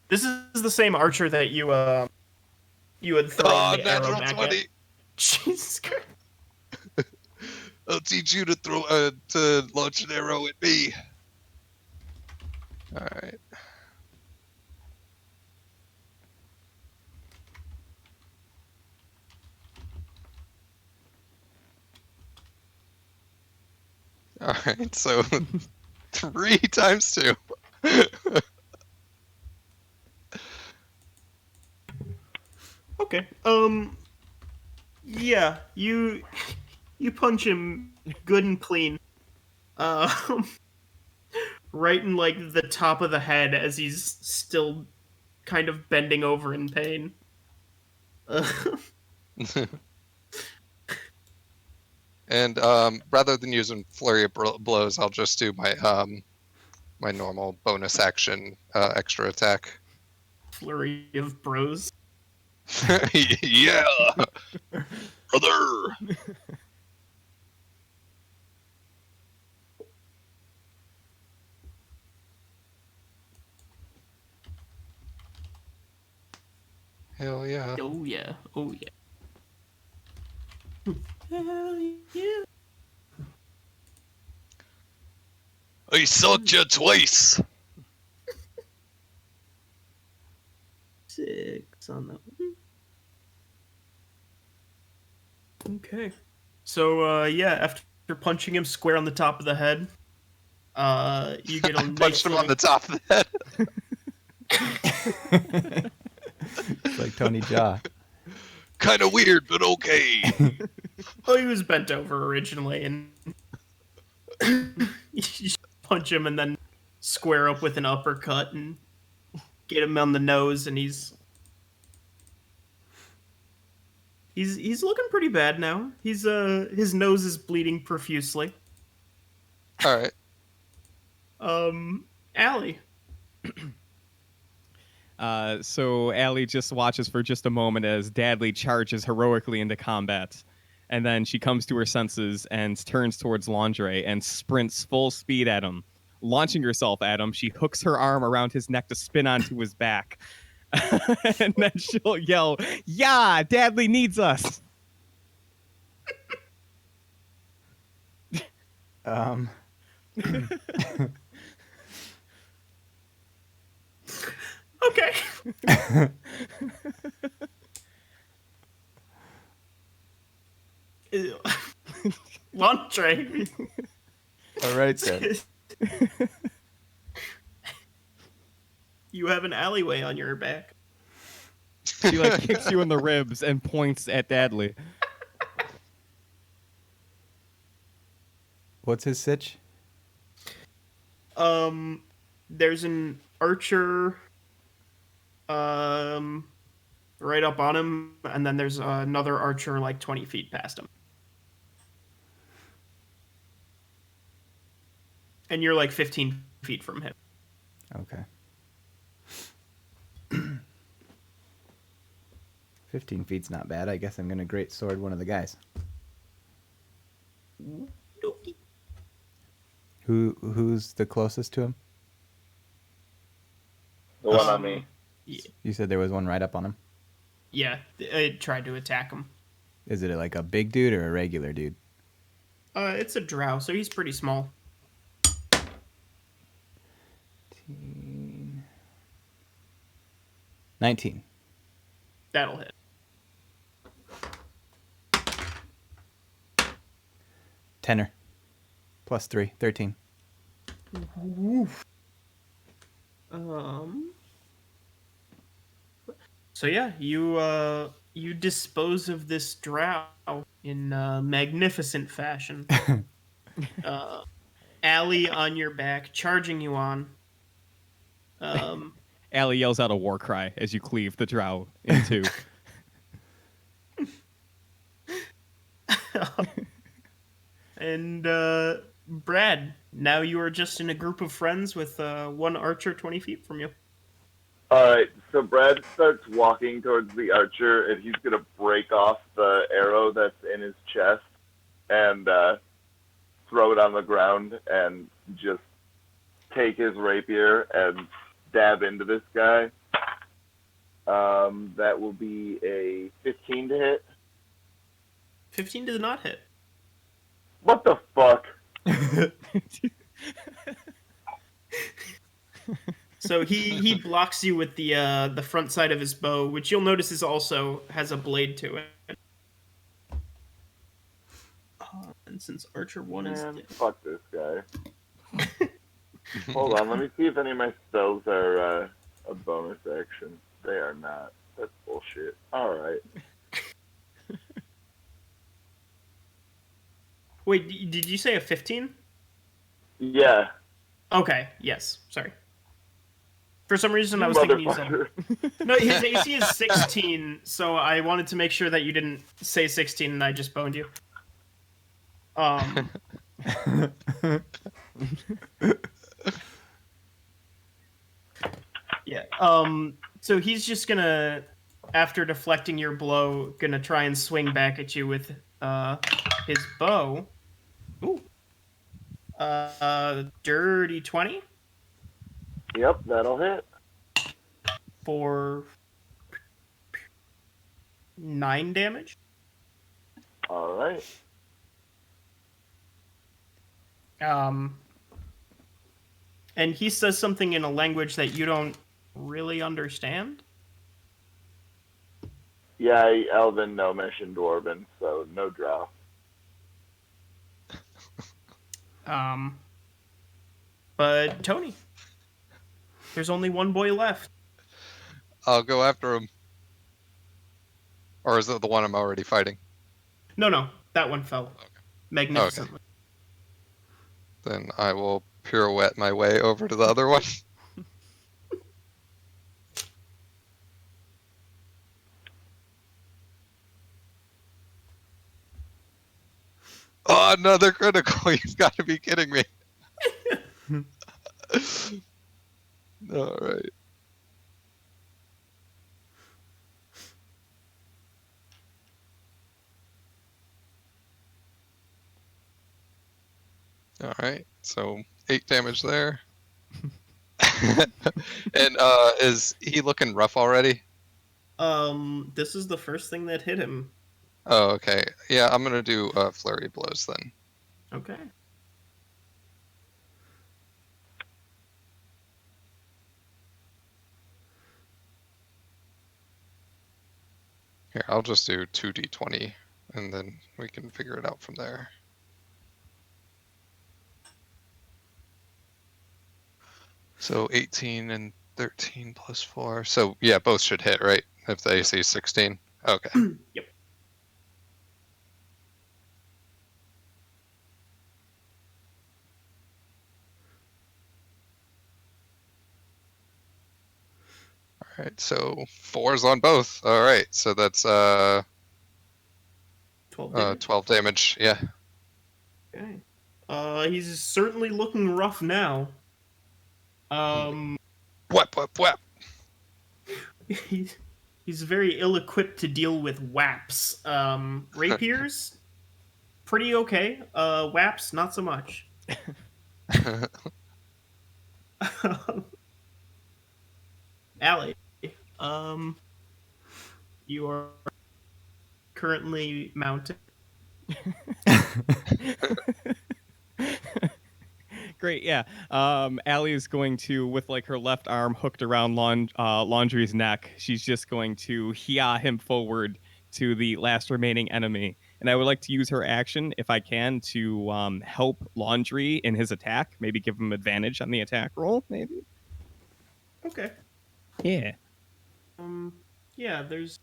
This is the same archer that you had thrown the arrow back 20. at. Jesus Christ. I'll teach you to to launch an arrow at me. All right. All right, so 3 times 2. Okay. Yeah, you punch him good and clean. Right in like the top of the head as he's still kind of bending over in pain. And rather than using flurry of blows, I'll just do my my normal bonus action extra attack. Flurry of bros. Yeah, brother. Hell yeah. Oh yeah. Oh yeah. Hell yeah. I sucked you twice. 6 on that one. Okay. So yeah, after punching him square on the top of the head, you get a I punched him on the top of the head. It's like Tony Jaa. Kind of weird, but okay. Well, he was bent over originally, and you just punch him and then square up with an uppercut and get him on the nose, and he's looking pretty bad now. He's his nose is bleeding profusely. All right. Allie. So Allie just watches for just a moment as Dadley charges heroically into combat. And then she comes to her senses and turns towards Lingerie and sprints full speed at him. Launching herself at him, she hooks her arm around his neck to spin onto his back. And then she'll yell, "Yeah, Dadley needs us!" Okay. Lingerie. All right then. You have an alleyway on your back. She like kicks you in the ribs and points at Dadley. What's his sitch? There's an archer right up on him, and then there's another archer like 20 feet past him. And you're like 15 feet from him. Okay. 15 feet's not bad. I guess I'm gonna great sword one of the guys. Who's the closest to him? The one on me. You said there was one right up on him. Yeah, it tried to attack him. Is it like a big dude or a regular dude? It's a drow, so he's pretty small. 19. That'll hit. Tenor. Plus 3. 13. Oof. So yeah, you dispose of this drow in magnificent fashion. Allie on your back, charging you on. Allie yells out a war cry as you cleave the drow in two. And Brad, now you are just in a group of friends with one archer 20 feet from you. Alright, so Brad starts walking towards the archer, and he's going to break off the arrow that's in his chest and throw it on the ground and just take his rapier and stab into this guy. That will be a 15 to hit. 15 does not hit. What the fuck? So he blocks you with the front side of his bow, which you'll notice is also has a blade to it. And since Archer 1 is dead. Fuck this guy. Hold on, let me see if any of my spells are a bonus action. They are not. That's bullshit. Alright. Wait, did you say a 15? Yeah. Okay, yes. Sorry. For some reason, I was thinking you said... No, his AC is 16, so I wanted to make sure that you didn't say 16 and I just boned you. Yeah. So he's just gonna, after deflecting your blow, gonna try and swing back at you with his bow. Ooh. Dirty 20 Yep, that'll hit. for 9 damage. Alright. And he says something in a language that you don't really understand. Yeah, Elven, Gnomish, and Dwarven, so no drow. But Tony, there's only one boy left. I'll go after him. Or is it the one I'm already fighting? No, that one fell. Okay. Magnificently. Then I will pirouette my way over to the other one. Oh, another critical. You've got to be kidding me. All right. All right. So 8 damage there. And is he looking rough already? This is the first thing that hit him. Oh, okay. Yeah, I'm gonna do flurry blows then. Okay. Here, I'll just do 2d20, and then we can figure it out from there. So 18 and 13 plus 4. So yeah, both should hit, right? If the AC is 16. Okay. Yep. All right. So 4s on both. All right. So that's 12 damage. 12 damage. Yeah. Okay. He's certainly looking rough now. Whap. He's very ill-equipped to deal with whaps. Rapiers, pretty okay. Whaps, not so much. Allie, you are currently mounted. Great, yeah. Allie is going to, with like her left arm hooked around Laundry's neck, she's just going to Yeeah him forward to the last remaining enemy. And I would like to use her action, if I can, to help Laundry in his attack. Maybe give him advantage on the attack roll, maybe? Okay. Yeah. Yeah, there's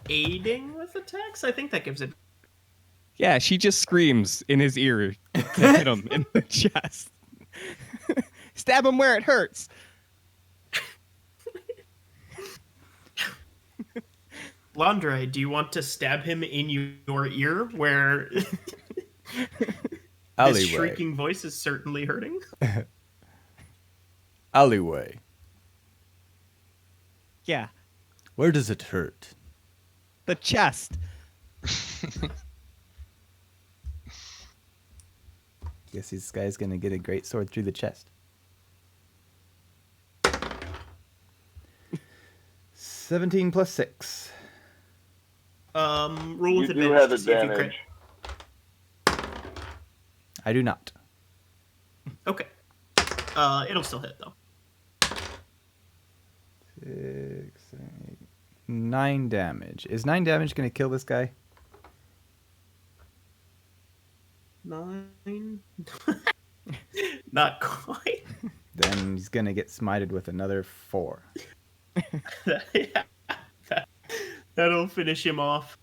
aiding with attacks. I think that gives it. Yeah, she just screams in his ear to hit him in the chest. Stab him where it hurts. Landre, do you want to stab him in your ear where his Alleyway. shrieking voice is certainly hurting? Alleyway. Yeah, Where does it hurt? the chest. Guess this guy's gonna get a great sword through the chest. 17 plus 6. Roll with You do advantage have to see if you crit. advantage. I do not. Okay. It'll still hit though. 6, 7, 8, 9 damage. Is 9 damage gonna kill this guy? 9. Not quite. Then he's gonna get smited with another 4. Yeah, that'll finish him off.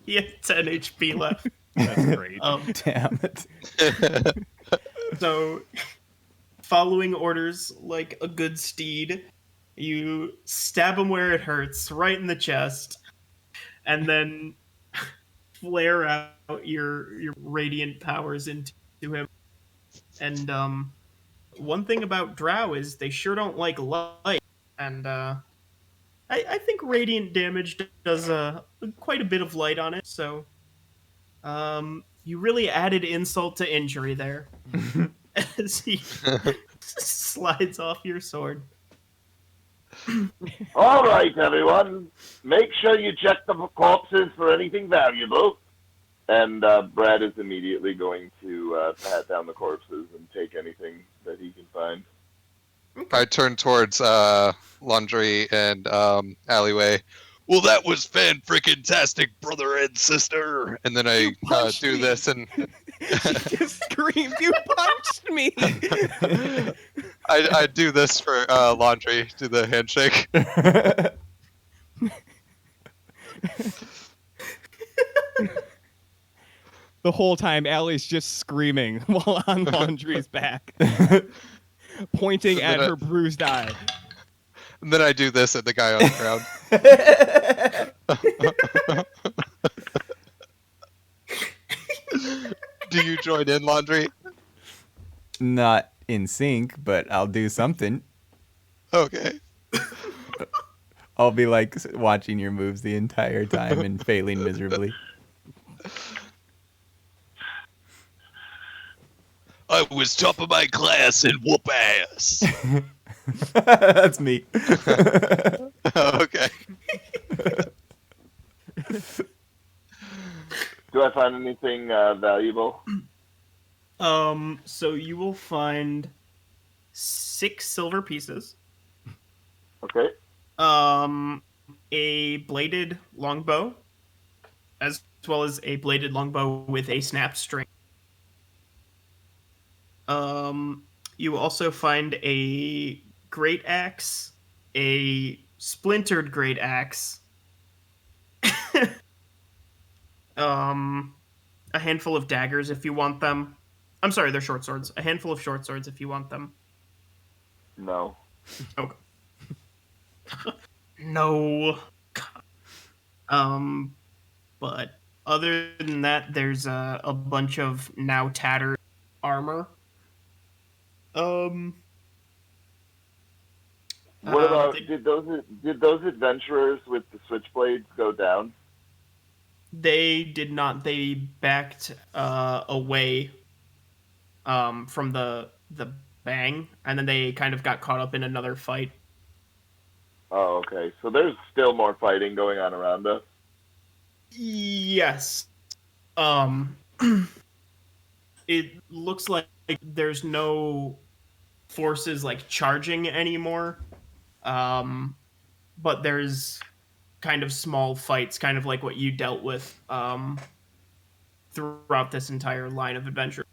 He has 10 HP left. That's great. Damn it. So, following orders like a good steed, you stab him where it hurts, right in the chest, and then flare out your radiant powers into him. And one thing about drow is they sure don't like light, and I think radiant damage does quite a bit of light on it. So you really added insult to injury there as he slides off your sword. All right, everyone. Make sure you check the corpses for anything valuable. And Brad is immediately going to pat down the corpses and take anything that he can find. I turn towards Laundry and Alleyway. Well, that was fan-freaking-tastic, brother and sister. And then I punched do me. this and She just screamed, "You punched me!" I do this for Laundry. Do the handshake. The whole time, Allie's just screaming while on Laundry's back, pointing at her bruised eye. And then I do this at the guy on the ground. Do you join in, Laundry? Not in sync, but I'll do something. Okay. I'll be like watching your moves the entire time and failing miserably. I was top of my class and whoop ass. That's me. Okay. Do I find anything valuable? So you will find 6 silver pieces. Okay. A bladed longbow, as well as a bladed longbow with a snap string. You also find a great axe, a splintered great axe, a handful of daggers if you want them. I'm sorry, they're short swords. A handful of short swords if you want them. No. Okay. No. But other than that, there's a bunch of now tattered armor. What about did those adventurers with the switchblades go down? They did not. They backed away from the bang, and then they kind of got caught up in another fight. Oh, okay. So there's still more fighting going on around us. Yes. It looks like there's no forces like charging anymore. But there's kind of small fights, kind of like what you dealt with throughout this entire line of adventure.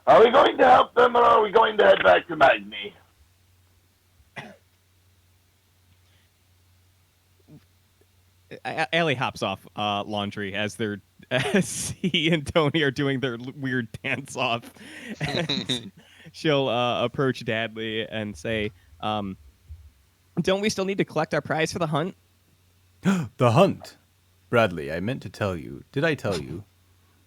Are we going to help them, or are we going to head back to Magni? Allie hops off laundry as he and Tony are doing their weird dance off. And she'll approach Dadley and say, don't we still need to collect our prize for the hunt? The hunt? Bradley, I meant to tell you. Did I tell you?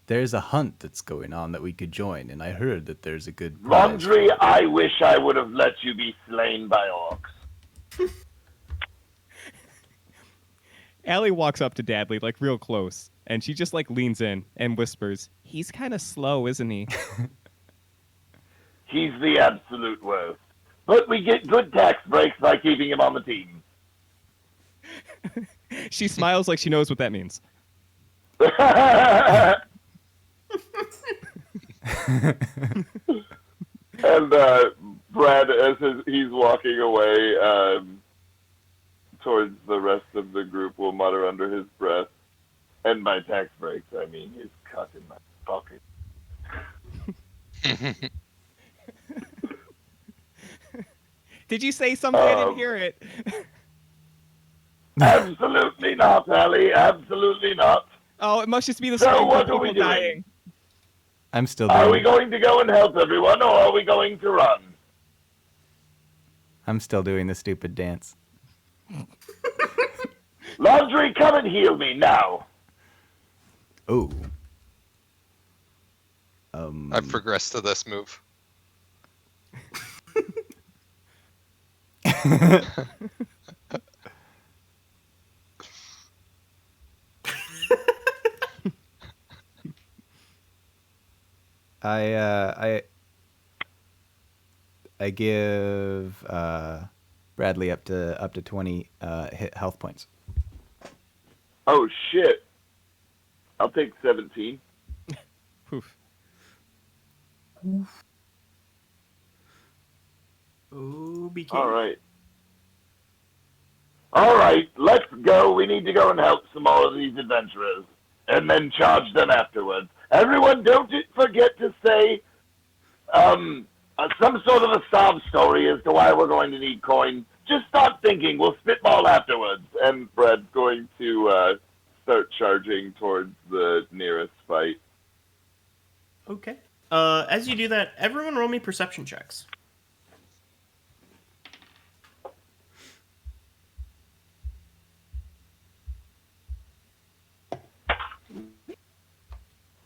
There's a hunt that's going on that we could join, and I heard that there's a good prize. Laundry, I wish I would have let you be slain by orcs. Allie walks up to Dadley, like, real close, and she just, like, leans in and whispers, he's kind of slow, isn't he? He's the absolute worst. But we get good tax breaks by keeping him on the team. She smiles like she knows what that means. And Brad, as he's walking away towards the rest of the group, will mutter under his breath, and by tax breaks, I mean his cut in my pocket. Did you say something? I didn't hear it. Absolutely not, Allie. Absolutely not. Oh, it must just be the So story what of are we people doing? dying. I'm still Are we doing. going to go and help everyone, or are we going to run? I'm still doing the stupid dance. Laundry, come and heal me now. Oh. I've progressed to this move. I give Bradley up to 20 hit health points. Oh shit! I'll take 17. Poof. Ooh, be All right. All right, let's go. We need to go and help some more of these adventurers, and then charge them afterwards. Everyone, don't forget to say some sort of a sob story as to why we're going to need coin. Just start thinking. We'll spitball afterwards. And Brad's going to start charging towards the nearest fight. Okay. As you do that, everyone roll me perception checks.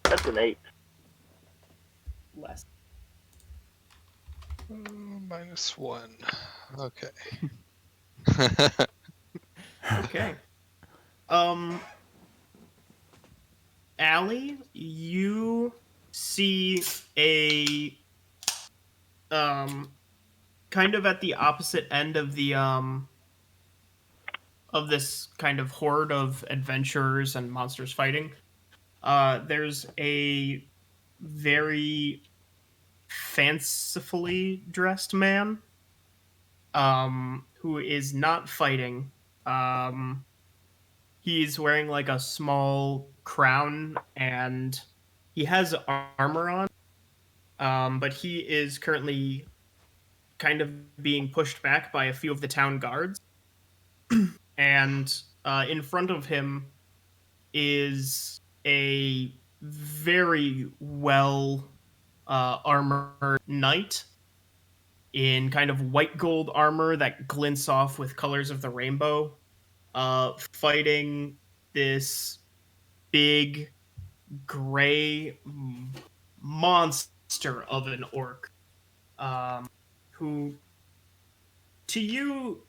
That's an 8. Less. -1. Okay. Okay. Allie, you see a kind of at the opposite end of the of this kind of horde of adventurers and monsters fighting. There's a very fancifully dressed man who is not fighting. He's wearing like a small crown and he has armor on, but he is currently kind of being pushed back by a few of the town guards. And in front of him is a very well armored knight in kind of white gold armor that glints off with colors of the rainbow, fighting this big gray monster of an orc, who to you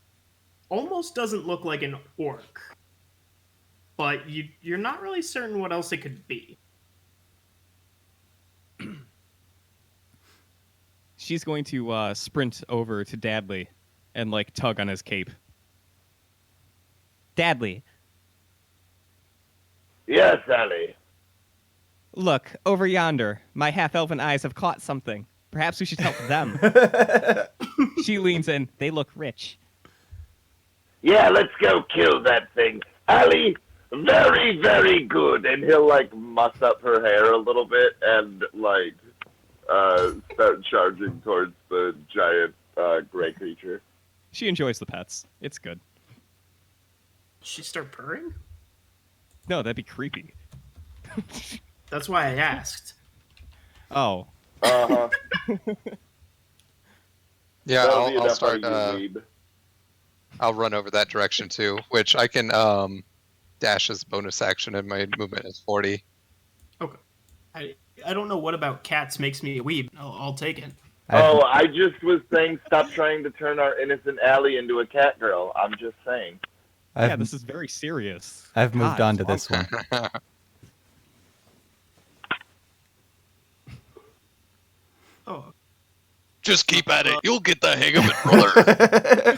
almost doesn't look like an orc, but you're not really certain what else it could be. she's going to sprint over to Dadley and like tug on his cape. Dadley, Yes, Ellie. look over yonder. My half-elven eyes have caught something. Perhaps we should help them. She leans in. They look rich. Yeah, let's go kill that thing. Ellie, very, very good. And he'll, like, muss up her hair a little bit and, like, start charging towards the giant gray creature. She enjoys the pets. It's good. She start purring? No, that'd be creepy. That's why I asked. Oh, Uh-huh. Yeah, That'll be I'll enough start. out of you, weeb. I'll run over that direction too, which I can dash as bonus action, and my movement is 40. I don't know what about cats makes me a weeb. I'll take it. Oh, I just was saying stop trying to turn our innocent Allie into a cat girl. I'm just saying. yeah, this is very serious. I've moved God, on to this one. Oh, Just keep at it. You'll get the hang of it, brother.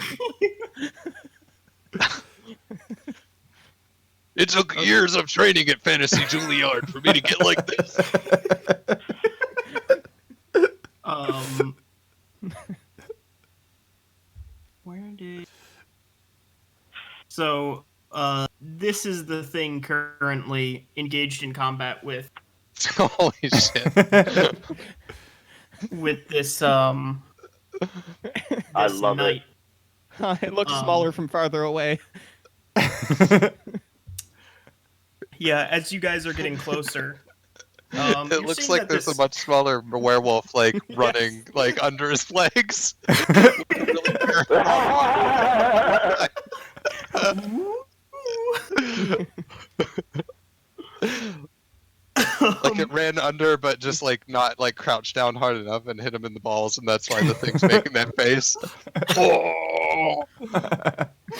It took years of training at Fantasy Juilliard for me to get like this. Where did? So, this is the thing currently engaged in combat with Holy shit. this I love knight. It looks smaller from farther away. Yeah, as you guys are getting closer, It looks like there's a much smaller werewolf like running like under his legs. Like it ran under, but just like not like crouched down hard enough and hit him in the balls, and that's why the thing's making that face. Oh,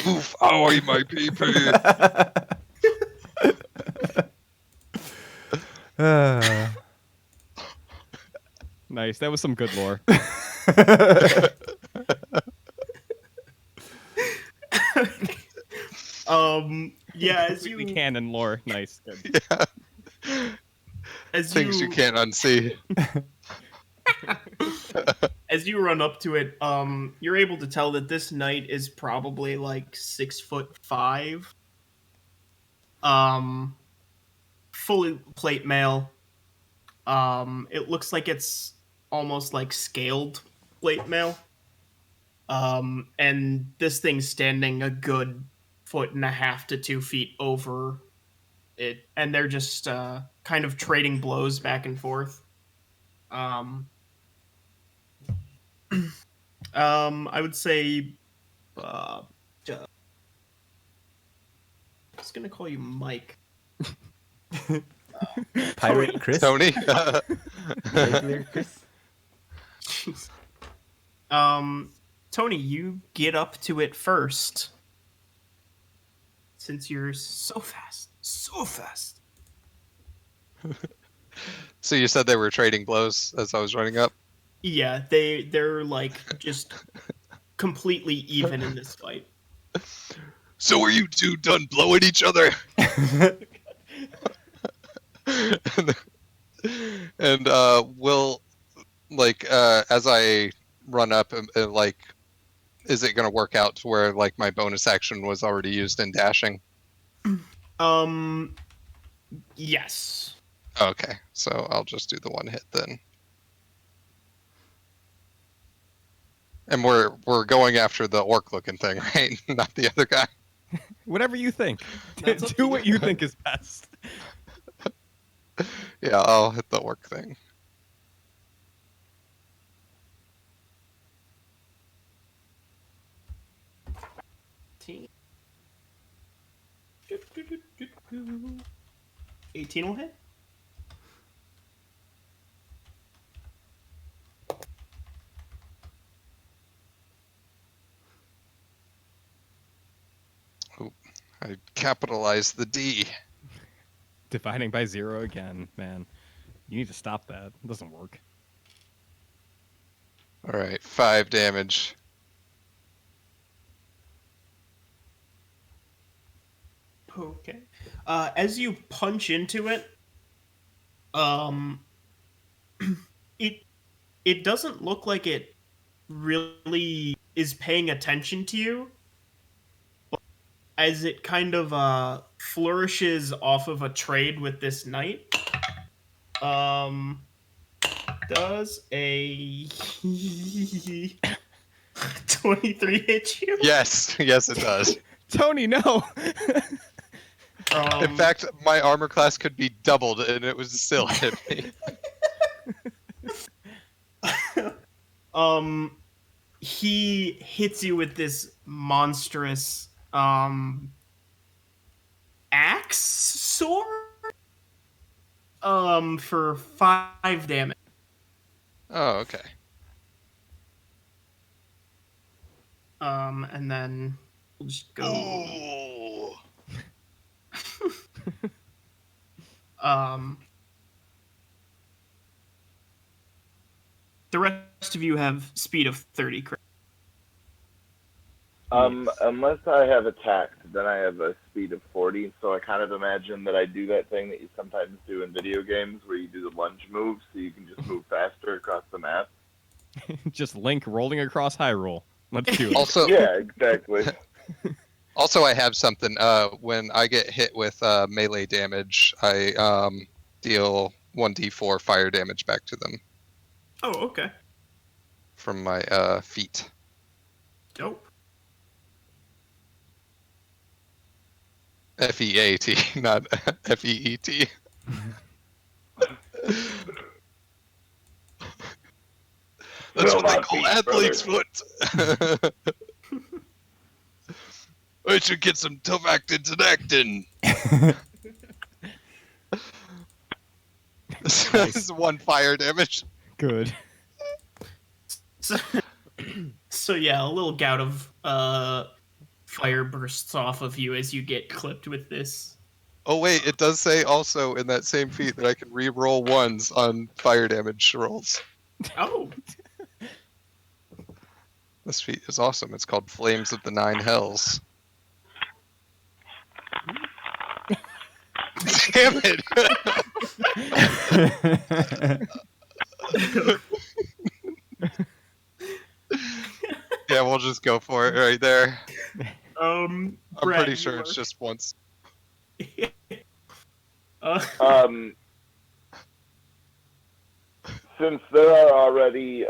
oof! Ow, eat my pee pee. Nice. That was some good lore. Yeah, as Completely you canon lore. Nice. Good. Yeah, as things you can't unsee. as you run up to it, you're able to tell that this knight is probably like 6'5". Fully plate mail. It looks like it's almost like scaled plate mail. And this thing's standing a good 1.5 to 2 feet over it, and they're just kind of trading blows back and forth. I would say, I'm just gonna call you Mike. Pirate Chris? Tony. Regular Chris? Jeez. Tony, you get up to it first. Since you're so fast. So fast. So you said they were trading blows as I was running up. Yeah, they're like just completely even in this fight. So are you two done blowing each other? and will like as I run up like is it gonna work out to where like my bonus action was already used in dashing? Yes. Okay, so I'll just do the one hit then. And we're going after the orc looking thing, right? Not the other guy. Whatever you think. That's up to Do you. what you think is best. Yeah, I'll hit the orc thing. Team. 18 will hit. I capitalized the D. Dividing by 0 again, man. You need to stop that. It doesn't work. All right, 5 damage. Okay. As you punch into it, um, it it doesn't look like it really is paying attention to you, as it kind of flourishes off of a trade with this knight. Does a 23 hit you? Yes, yes, it does. Tony, no. In fact, my armor class could be doubled, and it would still hit me. He hits you with this monstrous axe sword for 5 damage. Oh, okay. And then we'll just go Ooh. the rest of you have speed of 30. Unless I have attacked, then I have a speed of 40. So I kind of imagine that I do that thing that you sometimes do in video games, where you do the lunge move, so you can just move faster across the map. Just Link rolling across Hyrule. Let's do it. Also, Yeah, exactly. also, I have something. When I get hit with melee damage, I deal 1d4 fire damage back to them Oh, okay. from my feet. Dope. F-E-A-T, not F-E-E-T. That's Feel what I my call feet, athlete's foot. I should get some tough actins and actin. This is 1 fire damage. Good. So yeah, a little gout of fire bursts off of you as you get clipped with this. Oh wait, it does say also in that same feat that I can re-roll 1s on fire damage rolls. Oh, This feat is awesome. It's called Flames of the 9 Hells. Damn it! Yeah, we'll just go for it right there. I'm Brad, pretty sure you it's are- just once. Since there are already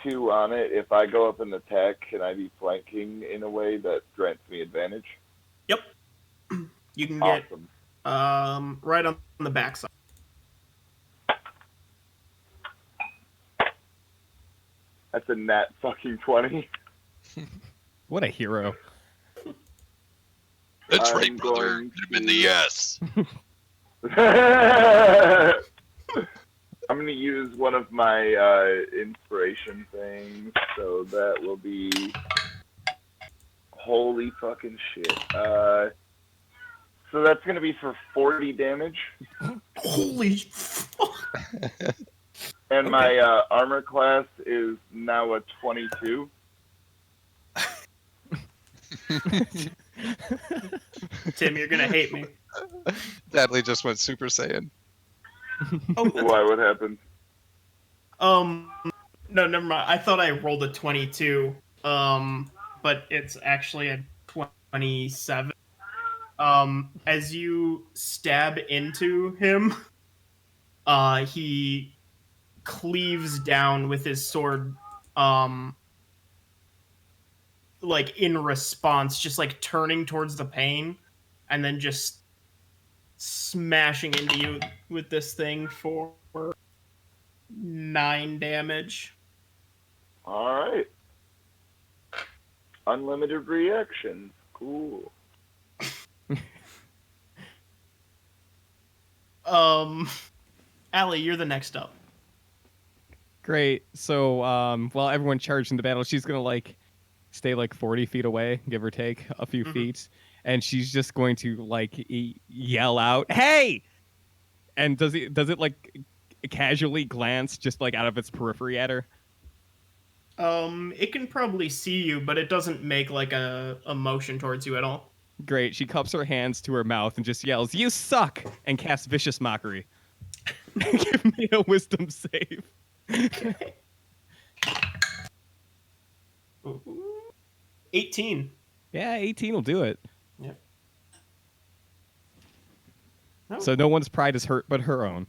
2 on it, if I go up and attack, can I be flanking in a way that grants me advantage? Yep. You can get Awesome. right on the backside. That's a nat fucking 20. What a hero. That's I'm right, brother. going Hit him in the ass. I'm going to use one of my inspiration things, so that will be... Holy fucking shit. So that's going to be for 40 damage. Holy fuck! And my armor class is now a 22. Tim, you're gonna hate me. Dadley just went Super Saiyan. Oh, Why? What happened? no, never mind. I thought I rolled a 22. But it's actually a 27. As you stab into him, he cleaves down with his sword, like in response, just like turning towards the pain, and then just smashing into you with this thing for 9 damage. All right. Unlimited reactions. Cool. Allie, you're the next up. Great. So, while everyone charged into battle, she's gonna like stay like 40 feet away, give or take a few feet, and she's just going to like yell out, "Hey!" And does it like casually glance just like out of its periphery at her? It can probably see you, but it doesn't make like a motion towards you at all. Great. She cups her hands to her mouth and just yells, "You suck!" and casts vicious mockery. Give me a wisdom save. Okay. 18. Yeah, 18 will do it. Yep. No. So no one's pride is hurt but her own.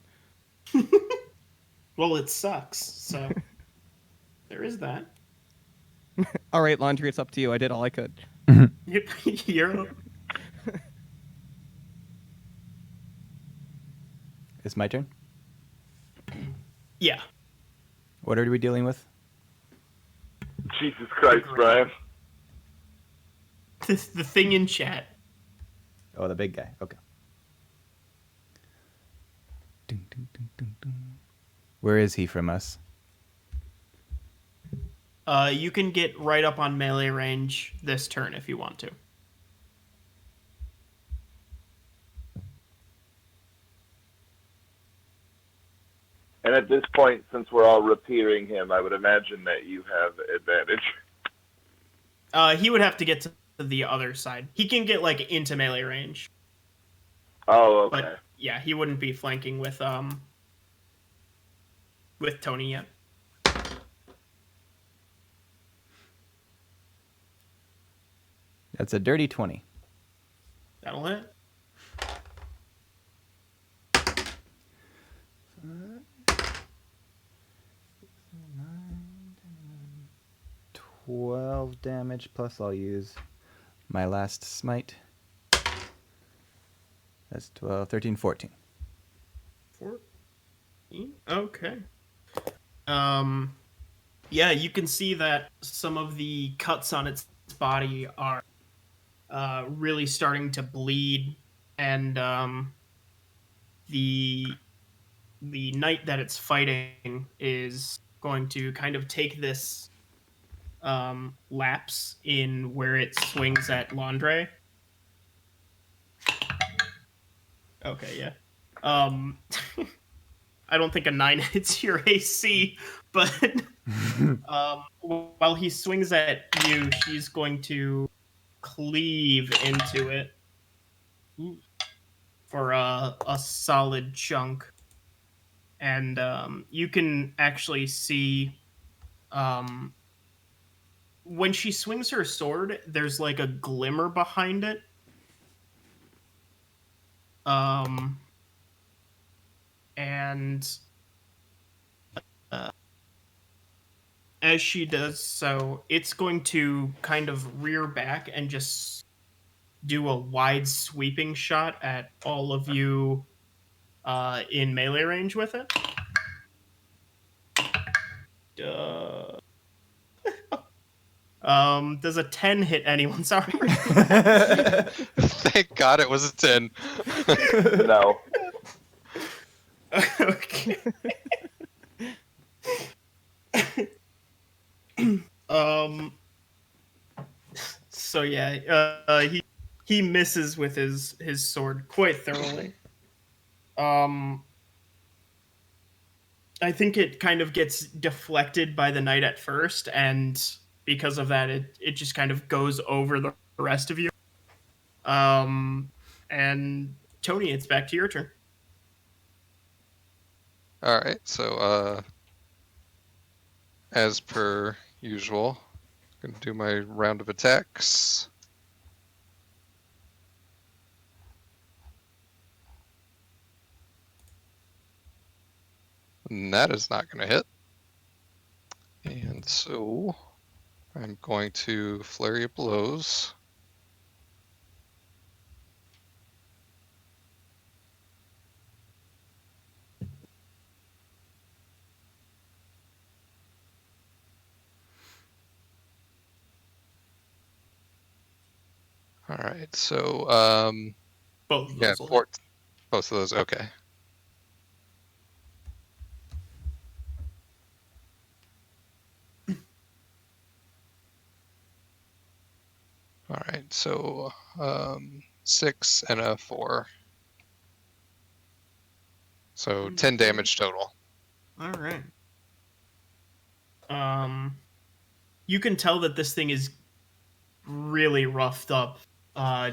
Well, it sucks. So there is that. All right, Laundry, it's up to you. I did all I could. Yep. You're It's my turn. yeah. What are we dealing with? Jesus Christ, Brian. The thing in chat. Oh, the big guy. Okay. Ding, ding, ding, ding, ding. Where is he from us? You can get right up on melee range this turn if you want to. And at this point, since we're all repeering him, I would imagine that you have advantage. He would have to get to the other side. He can get like into melee range, Oh, okay. but yeah, he wouldn't be flanking with Tony yet. That's a dirty 20. That'll hit. $12 damage, plus I'll use my last smite. That's 12, 13, 14. 14? Okay. Yeah, you can see that some of the cuts on its body are really starting to bleed, and the knight that it's fighting is going to kind of take this lapse in where it swings at Landre. Okay, yeah. I don't think a 9 hits your AC, but while he swings at you, she's going to cleave into it for a solid chunk. And you can actually see when she swings her sword, there's like a glimmer behind it. And as she does so, it's going to kind of rear back and just do a wide sweeping shot at all of you in melee range with it. Does a 10 hit anyone? Sorry. Thank God it was a 10. No. Okay. So yeah, he misses with his sword quite thoroughly. I think it kind of gets deflected by the knight at first, and because of that, it just kind of goes over the rest of you. And Tony, it's back to your turn. All right, so as per usual, gonna do my round of attacks. And that is not gonna hit. And so I'm going to flurry of blows. All right, so Both of yeah, those will hit. both of those. Okay. All right, so 6 and a 4. So 10 damage total. All right. you can tell that this thing is really roughed up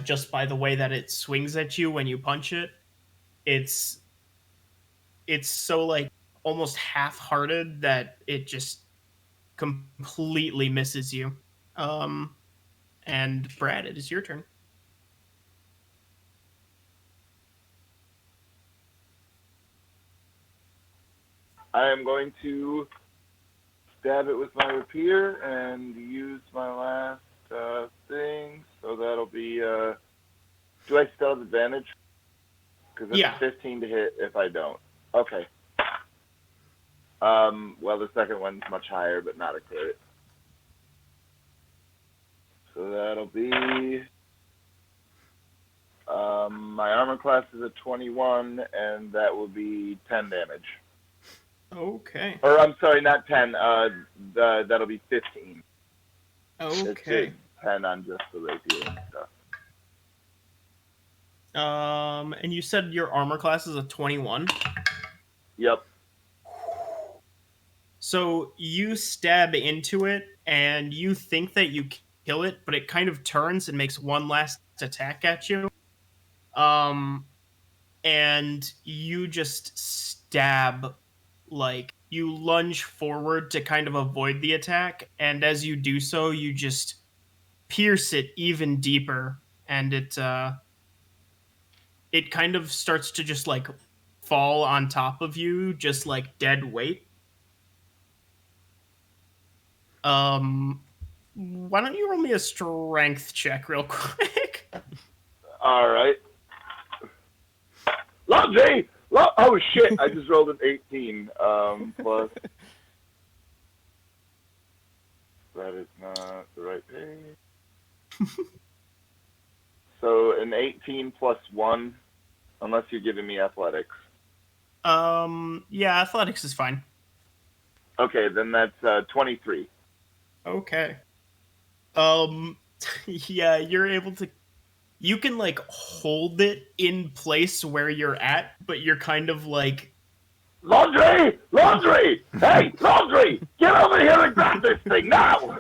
just by the way that it swings at you when you punch it. It's so like almost half-hearted that it just completely misses you. Um, and Brad, it is your turn. I am going to stab it with my rapier and use my last thing. So that'll be. Do I still have advantage? Because it's Yeah. 15 to hit if I don't. Okay. Well, the second one's much higher, but not a crit. So that'll be. My armor class is a 21, and that will be 10 damage. Okay. Or I'm sorry, not 10. That'll be 15. Okay. It's 10 on just the rapier and stuff. And you said your armor class is a 21. Yep. So you stab into it, and you think that you kill it, but it kind of turns and makes one last attack at you. And you just stab, like, you lunge forward to kind of avoid the attack, and as you do so, you just pierce it even deeper, and it kind of starts to just, like, fall on top of you, just like dead weight. Why don't you roll me a strength check real quick? All right. Laundry! Oh, shit. I just rolled an 18. Plus. That is not the right page. So an 18 plus 1, unless you're giving me athletics. Yeah, athletics is fine. Okay, then that's 23. Okay. Yeah, you're able to. You can, like, hold it in place where you're at, but you're kind of like. Laundry! Laundry! Hey, Laundry! Get over here and grab this thing now!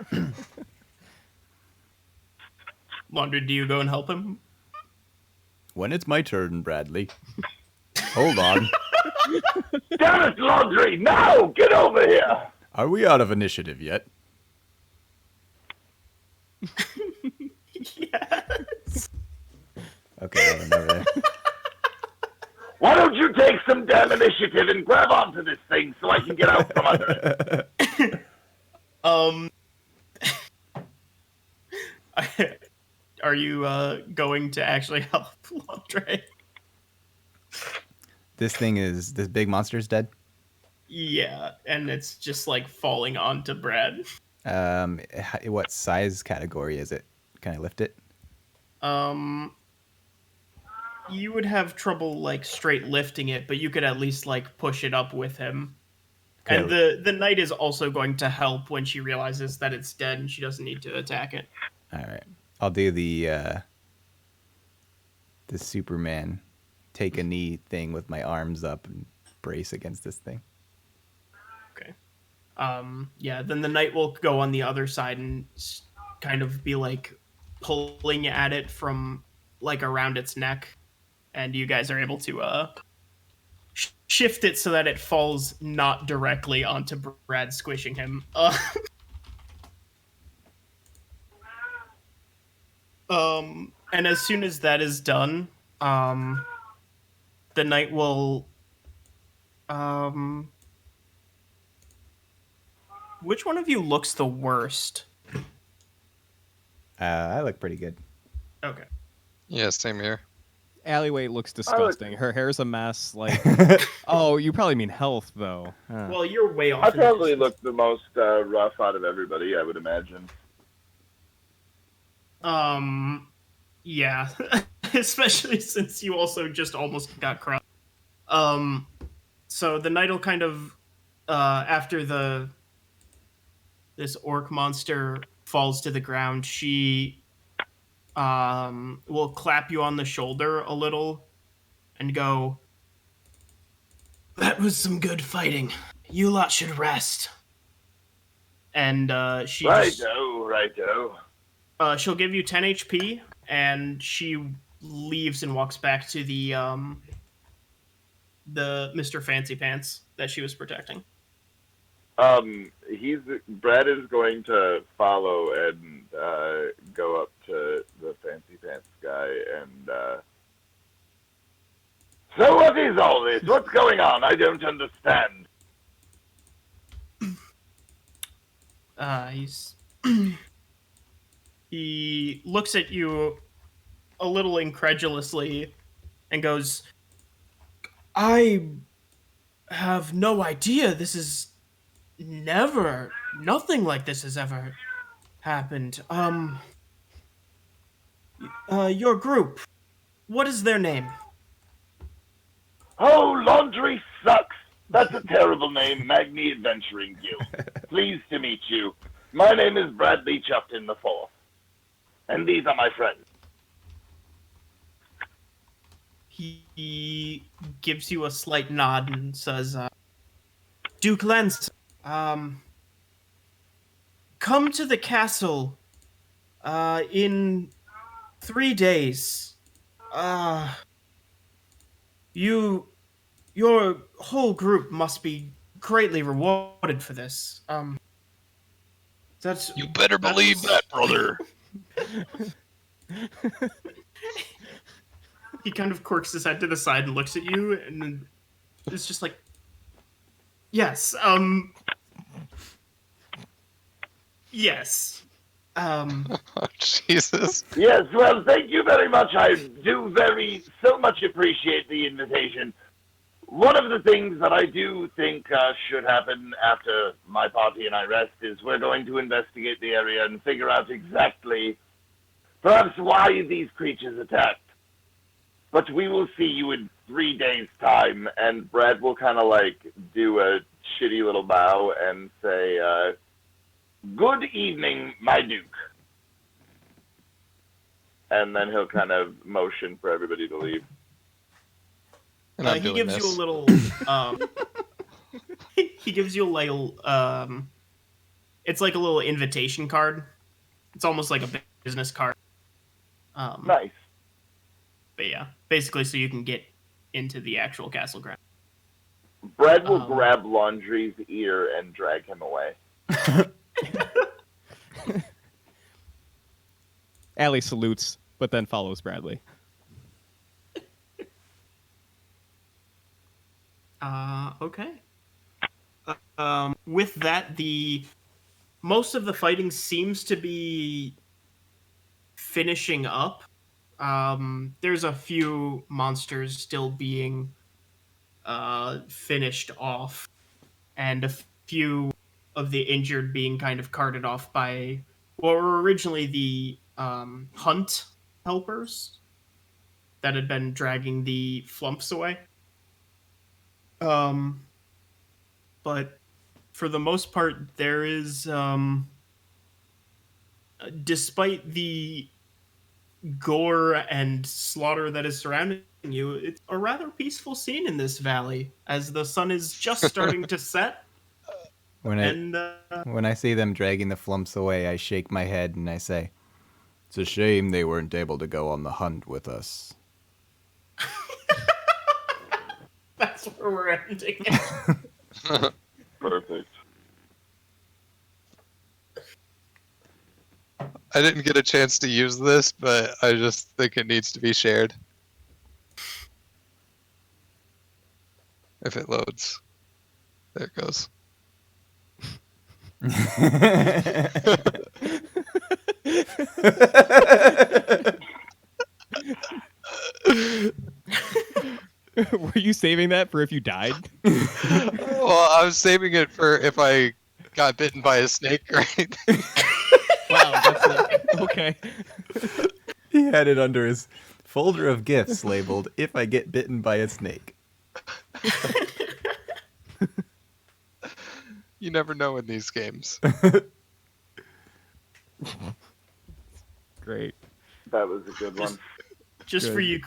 Laundry, do you go and help him? When it's my turn, Bradley. Hold on. Damn it, Laundry! Now! Get over here! Are we out of initiative yet? Yes. Okay, I'll run over there. Why don't you take some damn initiative and grab onto this thing so I can get out from under it? Are you going to actually help Laundry? This big monster's dead? Yeah, and it's just, like, falling onto Brad. What size category is it? Can I lift it? You would have trouble, like, straight lifting it, but you could at least, like, push it up with him. Okay. And the knight is also going to help when she realizes that it's dead and she doesn't need to attack it. All right. I'll do the Superman take a knee thing with my arms up and brace against this thing. Okay. Yeah, then the knight will go on the other side and kind of be, like, pulling at it from, like, around its neck. And you guys are able to shift it so that it falls not directly onto Brad, squishing him. And as soon as that is done, the knight will. Which one of you looks the worst? I look pretty good. Okay. Yeah, same here. Alleyway looks disgusting. Her hair's a mess. Like, oh, you probably mean health, though. Huh. Well, you're way off. I probably look the most rough out of everybody, I would imagine. Yeah. Especially since you also just almost got crushed. So the knight will kind of, after this orc monster falls to the ground, she will clap you on the shoulder a little and go, "That was some good fighting. You lot should rest." and she Righto. she'll give you 10 HP, and she leaves and walks back to the Mr. Fancy Pants that she was protecting. Brad is going to follow and go up to the Fancy Pants guy and. So what is all this? What's going on? I don't understand. He looks at you a little incredulously and goes, I have no idea. This is nothing like this has ever happened. Your group, what is their name? Oh, laundry sucks. That's a terrible name, Magni Adventuring Guild. Pleased to meet you. My name is Bradley Chuffton the Fourth, and these are my friends. He gives you a slight nod and says, Duke Lance, come to the castle in 3 days. Your whole group must be greatly rewarded for this. You better believe that, brother. He kind of quirks his head to the side and looks at you, and then it's just like, yes, yes. Oh, Jesus. Yes, well, thank you very much. I do so much appreciate the invitation. One of the things that I do think should happen after my party and I rest is we're going to investigate the area and figure out exactly, perhaps why these creatures attacked. But we will see you in 3 days' time, and Brad will kind of like do a shitty little bow and say, good evening, my Duke. And then he'll kind of motion for everybody to leave. And I'm He doing gives this. you a little. He gives you a little. It's like a little invitation card. It's almost like a business card. Nice. But yeah, basically, so you can get into the actual castle ground. Brad will grab Laundry's ear and drag him away. Allie salutes, but then follows Bradley. Okay. With that, most of the fighting seems to be finishing up. There's a few monsters still being finished off, and a few of the injured being kind of carted off by what were originally the hunt helpers that had been dragging the flumps away. But for the most part, there is, despite the gore and slaughter that is surrounding you, it's a rather peaceful scene in this valley as the sun is just starting to set. When I see them dragging the flumps away, I shake my head and I say, "It's a shame they weren't able to go on the hunt with us." That's where we're ending. Perfect. I didn't get a chance to use this, but I just think it needs to be shared. If it loads. There it goes. Were you saving that for if you died? Well, I was saving it for if I got bitten by a snake or anything. Wow, that's okay. He had it under his folder of gifts labeled, "If I get bitten by a snake." You never know in these games. Great. That was a good one. Just Good. for you,